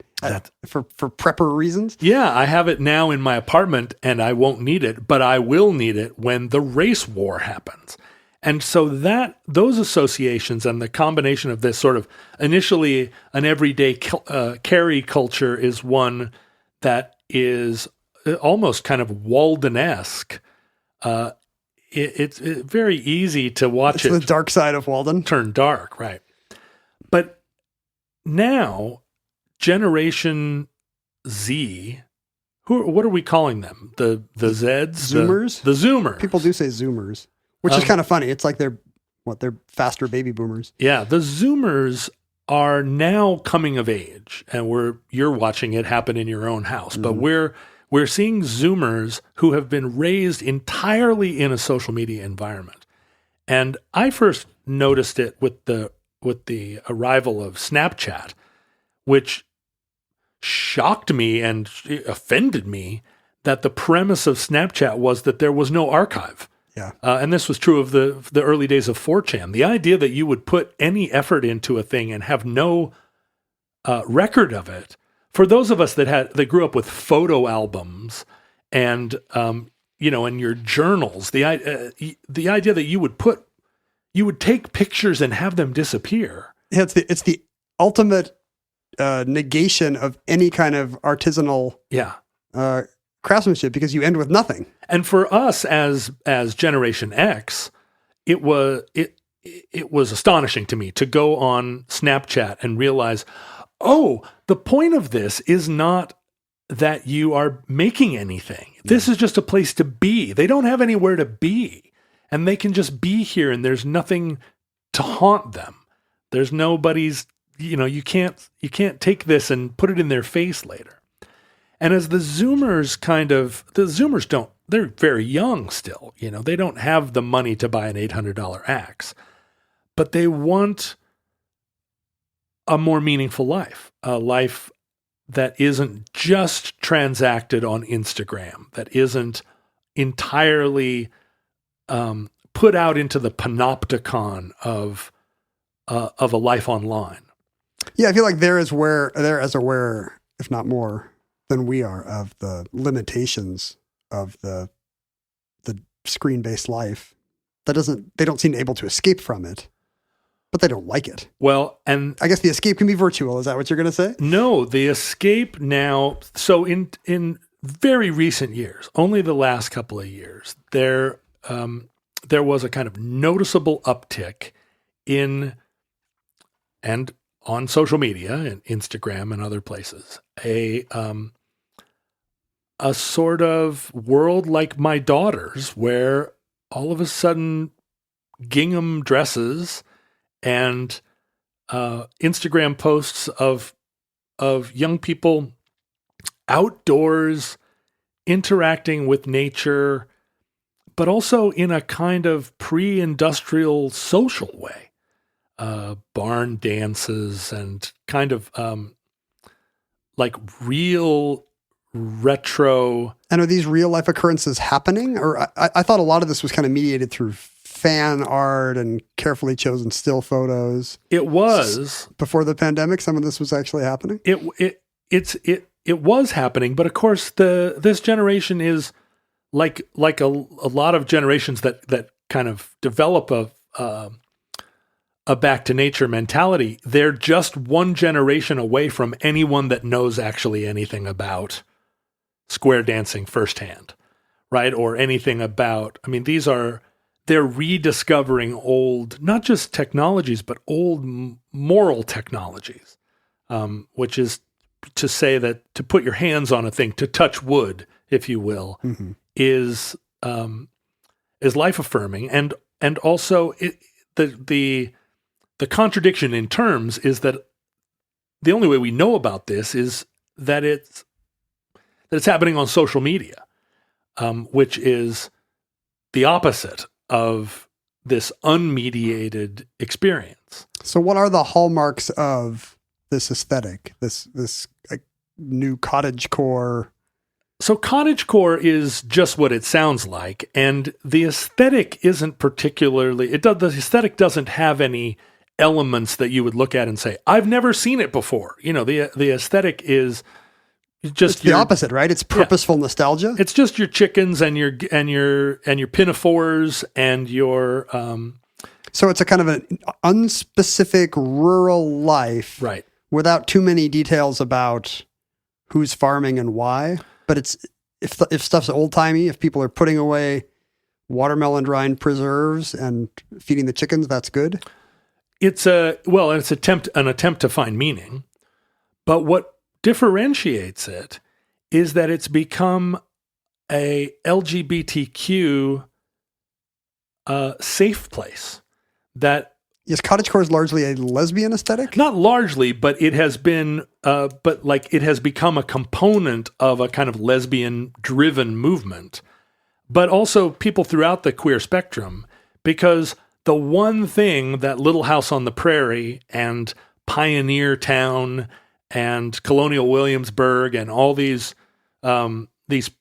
for prepper reasons? Yeah, I have it now in my apartment and I won't need it, but I will need it when the race war happens. And so those associations and the combination of this sort of initially an everyday carry culture is one that is almost kind of Walden-esque. It's very easy to watch it's the dark side of Walden. Turn dark, right. But now, Generation Z, what are we calling them? The Zeds? Zoomers? The Zoomers. People do say Zoomers. Which is kind of funny. It's like they're faster baby boomers. Yeah, the Zoomers are now coming of age, and you're watching it happen in your own house. Mm-hmm. But we're seeing Zoomers who have been raised entirely in a social media environment. And I first noticed it with the arrival of Snapchat, which shocked me and offended me that the premise of Snapchat was that there was no archive. Yeah. And this was true of the early days of 4chan. The idea that you would put any effort into a thing and have no record of it, for those of us that grew up with photo albums and and your journals, the idea that you would take pictures and have them disappear. Yeah, it's the ultimate negation of any kind of artisanal craftsmanship, because you end with nothing. And for us as Generation X, it was astonishing to me to go on Snapchat and realize, oh, the point of this is not that you are making anything. This is just a place to be. They don't have anywhere to be, and they can just be here, and there's nothing to haunt them. There's nobody's, you can't take this and put it in their face later. And as the Zoomers they're very young still, they don't have the money to buy an $800 axe, but they want a more meaningful life, a life that isn't just transacted on Instagram, that isn't entirely put out into the panopticon of a life online. Yeah, I feel like they're as aware, if not more, than we are of the limitations of the screen-based life. They don't seem able to escape from it, but they don't like it. Well, and I guess the escape can be virtual. Is that what you're going to say? No, the escape now. So in very recent years, only the last couple of years, there was a kind of noticeable uptick in and on social media and Instagram and other places, a sort of world like my daughter's, where all of a sudden gingham dresses and Instagram posts of young people outdoors interacting with nature, but also in a kind of pre-industrial social way. Barn dances and kind of like real retro. And are these real life occurrences happening? Or I thought a lot of this was kind of mediated through fan art and carefully chosen still photos. It was before the pandemic. Some of this was actually happening. It was happening, but of course this generation is like a lot of generations that kind of develop a back to nature mentality. They're just one generation away from anyone that knows actually anything about square dancing firsthand, right? Or anything about, they're rediscovering old, not just technologies, but old moral technologies, which is to say that to put your hands on a thing, to touch wood, if you will, mm-hmm. is life affirming. And also the contradiction in terms is that the only way we know about this is that it's happening on social media, which is the opposite of this unmediated experience. So what are the hallmarks of this aesthetic, this like, new cottagecore? So cottagecore is just what it sounds like, and the aesthetic isn't particularly. The aesthetic doesn't have any elements that you would look at and say, "I've never seen it before." The aesthetic is just it's the opposite, right? It's purposeful nostalgia. It's just your chickens and your pinafores and your. So it's a kind of an unspecific rural life, right? Without too many details about who's farming and why. But it's if stuff's old timey, if people are putting away watermelon rind preserves and feeding the chickens, that's good. It's an attempt to find meaning, but what differentiates it is that it's become a LGBTQ safe place. That yes, cottagecore is largely a lesbian aesthetic. Not largely, but it has been, it has become a component of a kind of lesbian-driven movement, but also people throughout the queer spectrum, because the one thing that Little House on the Prairie and Pioneer Town and Colonial Williamsburg and all these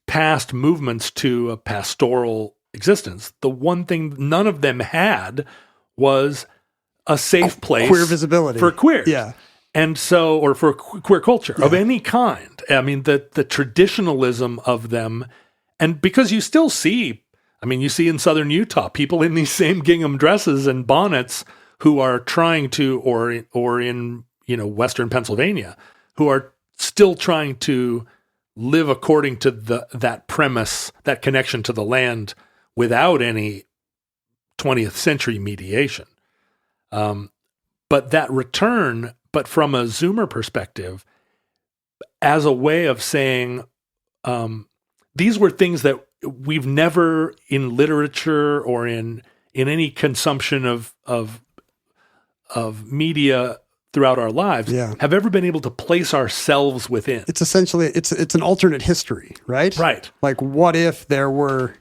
past movements to a pastoral existence, the one thing none of them had was a safe place queer visibility for queers. Yeah. And so, or for queer culture of any kind. I mean, the traditionalism of them, and because you still see, you see in Southern Utah, people in these same gingham dresses and bonnets who are trying to, or in Western Pennsylvania, who are still trying to live according to that premise, that connection to the land without any 20th century mediation. But that return, but from a Zoomer perspective, as a way of saying, these were things that we've never in literature or in any consumption of media throughout our lives have ever been able to place ourselves within. It's essentially, it's an alternate history, right? Right. Like, what if there were,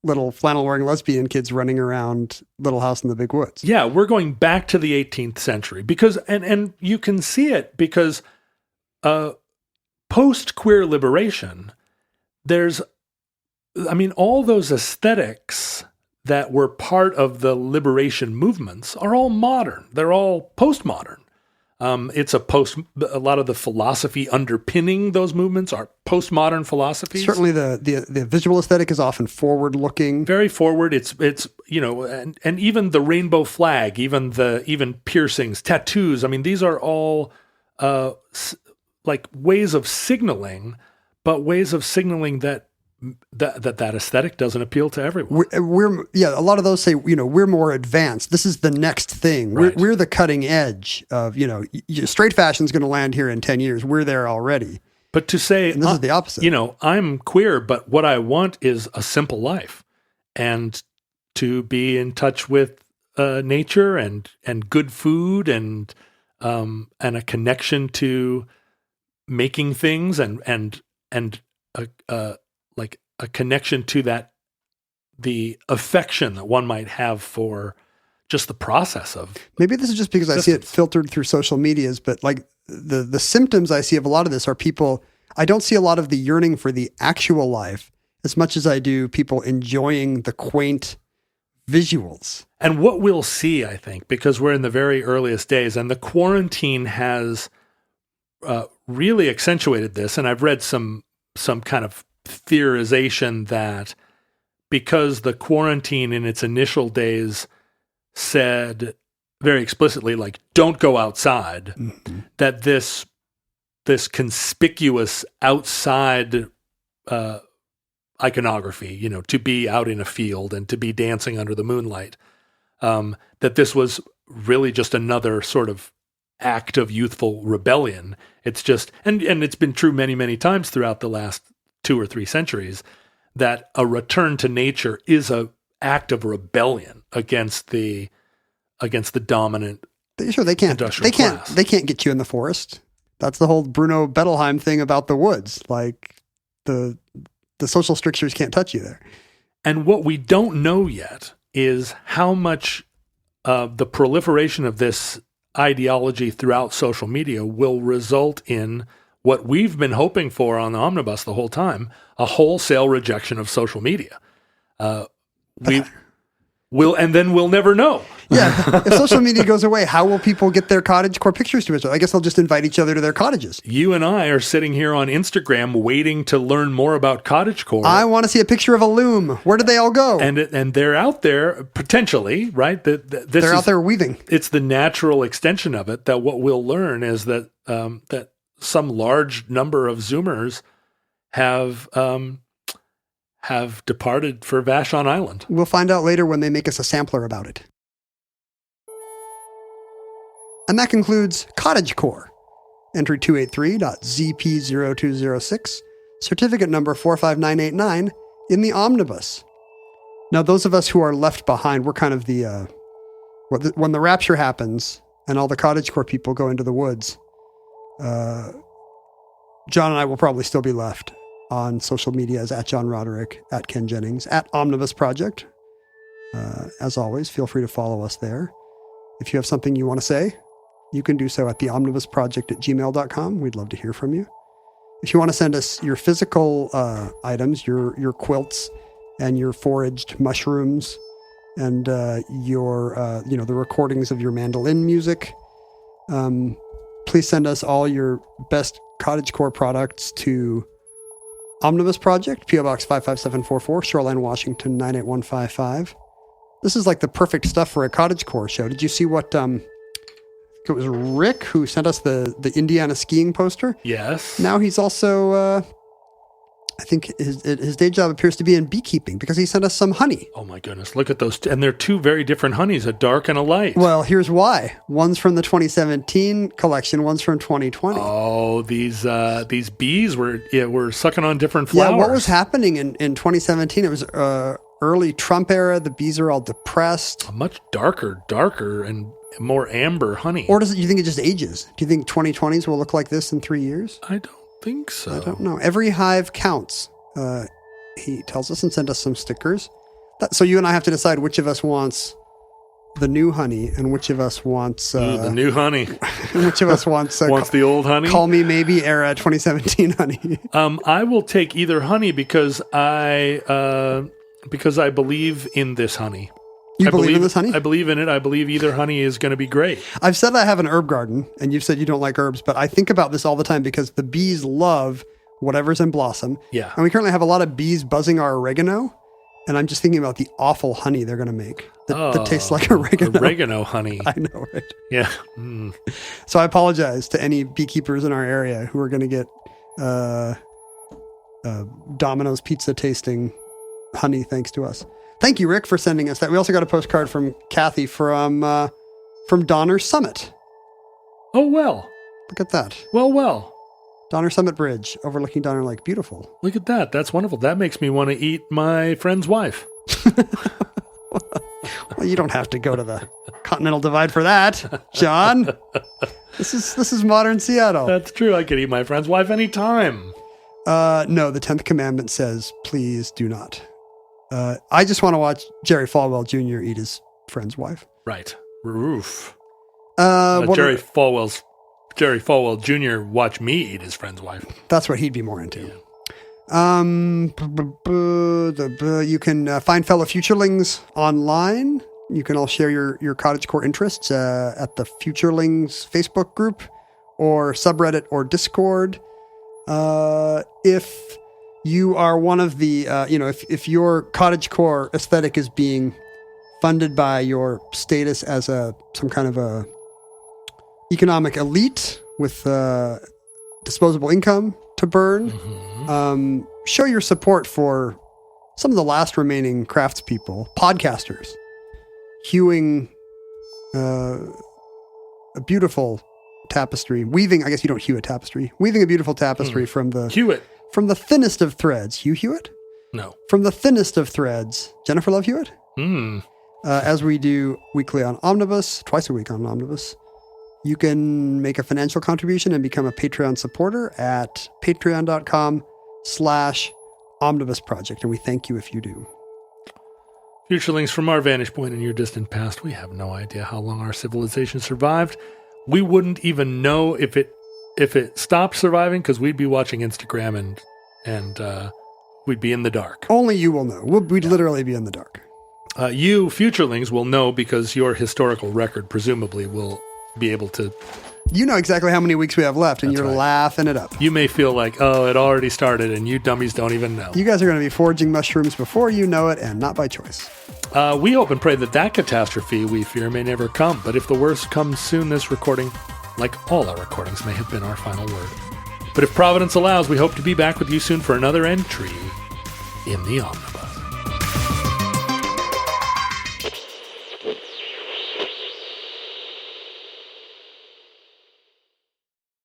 little flannel-wearing lesbian kids running around Little House in the Big Woods? Yeah, we're going back to the 18th century because, and you can see it because post-queer liberation, there's, all those aesthetics that were part of the liberation movements are all modern. They're all postmodern. It's a lot of the philosophy underpinning those movements are postmodern philosophies. Certainly the visual aesthetic is often forward-looking. Very forward. It's and even the rainbow flag, even piercings, tattoos. These are all like ways of signaling, but ways of signaling that aesthetic doesn't appeal to everyone. We're a lot of those say, we're more advanced. This is the next thing. Right. We're the cutting edge of, straight fashion's going to land here in 10 years. We're there already. But to say, and this is the opposite. I'm queer, but what I want is a simple life and to be in touch with nature and good food and a connection to making things and like a connection to the affection that one might have for just the process of. Maybe this is just because I see it filtered through social medias, but like the symptoms I see of a lot of this are people, I don't see a lot of the yearning for the actual life as much as I do people enjoying the quaint visuals. And what we'll see, I think, because we're in the very earliest days and the quarantine has really accentuated this. And I've read some kind of theorization that because the quarantine in its initial days said very explicitly, like, don't go outside, that this conspicuous outside iconography, to be out in a field and to be dancing under the moonlight, that this was really just another sort of act of youthful rebellion. It's just, and it's been true many, many times throughout the last 2 or 3 centuries, that a return to nature is a act of rebellion against the dominant. Sure, they can't get you in the forest. That's the whole Bruno Bettelheim thing about the woods. Like the social strictures can't touch you there. And what we don't know yet is how much the proliferation of this ideology throughout social media will result in what we've been hoping for on the omnibus the whole time, a wholesale rejection of social media. And then we'll never know. Yeah. If social media goes away, how will people get their cottagecore pictures to each other? I guess they'll just invite each other to their cottages. You and I are sitting here on Instagram waiting to learn more about Cottagecore. I want to see a picture of a loom. Where did they all go? And they're out there potentially, right? They're out there weaving. It's the natural extension of it that what we'll learn is that that some large number of Zoomers have departed for Vashon Island. We'll find out later when they make us a sampler about it. And that concludes Cottagecore. Entry 283.ZP0206, certificate number 45989 in the omnibus. Now, those of us who are left behind, we're kind of when the rapture happens and all the Cottagecore people go into the woods, John and I will probably still be left on social media as @John Roderick, @Ken Jennings, @Omnibus Project. As always, feel free to follow us there. If you have something you want to say, you can do so at theomnibusproject@gmail.com. We'd love to hear from you. If you want to send us your physical items, your quilts and your foraged mushrooms and your the recordings of your mandolin music, please send us all your best Cottagecore products to Omnibus Project, P.O. Box 55744, Shoreline, Washington 98155. This is like the perfect stuff for a Cottagecore show. Did you see what it was Rick who sent us the Indiana skiing poster? Yes. Now he's also I think his day job appears to be in beekeeping because he sent us some honey. Oh my goodness, look at those. And they're two very different honeys, a dark and a light. Well, here's why. One's from the 2017 collection, one's from 2020. Oh, these bees were sucking on different flowers. Yeah, what was happening in 2017? It was early Trump era. The bees are all depressed. A much darker and more amber honey. Or do you think it just ages? Do you think 2020s will look like this in 3 years? I don't think so. I don't know. Every hive counts. He tells us and sent us some stickers. So you and I have to decide which of us wants the new honey and which of us wants the new honey. And which of us wants the old honey. Call Me Maybe era 2017 honey. I will take either honey because I believe in this honey. You believe in this honey? I believe in it. I believe either honey is going to be great. I've said I have an herb garden, and you've said you don't like herbs, but I think about this all the time because the bees love whatever's in blossom. Yeah. And we currently have a lot of bees buzzing our oregano, and I'm just thinking about the awful honey they're going to make that tastes like oregano. Oregano honey. I know, right? Yeah. So I apologize to any beekeepers in our area who are going to get Domino's pizza tasting honey thanks to us. Thank you, Rick, for sending us that. We also got a postcard from Kathy from Donner Summit. Oh, well. Look at that. Well. Donner Summit Bridge, overlooking Donner Lake. Beautiful. Look at that. That's wonderful. That makes me want to eat my friend's wife. Well, you don't have to go to the Continental Divide for that, John. This is modern Seattle. That's true. I could eat my friend's wife anytime. No, the 10th commandment says, please do not. I just want to watch Jerry Falwell Jr. eat his friend's wife. Right. Roof. Jerry Falwell Jr. watch me eat his friend's wife. That's what he'd be more into. Yeah. You can find fellow futurelings online. You can all share your Cottagecore interests at the Futurelings Facebook group or subreddit or Discord. If you are one of the, if your Cottagecore aesthetic is being funded by your status as some kind of a economic elite with disposable income to burn, show your support for some of the last remaining craftspeople, podcasters, hewing a beautiful tapestry, weaving. I guess you don't hew a tapestry. Weaving a beautiful tapestry from the thinnest of threads. Hugh Hewitt? No. From the thinnest of threads. Jennifer Love Hewitt? As we do weekly on Omnibus, twice a week on Omnibus. You can make a financial contribution and become a Patreon supporter at patreon.com/Omnibus Project. And we thank you if you do. Futurelings, from our vantage point in your distant past, we have no idea how long our civilization survived. We wouldn't even know if it stopped surviving because we'd be watching Instagram and we'd be in the dark. Only you will know. We'd literally be in the dark. You, Futurelings, will know because your historical record presumably will be able to... You know exactly how many weeks we have left, and That's you're right. laughing it up. You may feel like, oh, it already started, and you dummies don't even know. You guys are going to be foraging mushrooms before you know it, and not by choice. We hope and pray that catastrophe we fear may never come, but if the worst comes soon, this recording, like all our recordings, may have been our final word. But if Providence allows, we hope to be back with you soon for another entry in the Omnibus.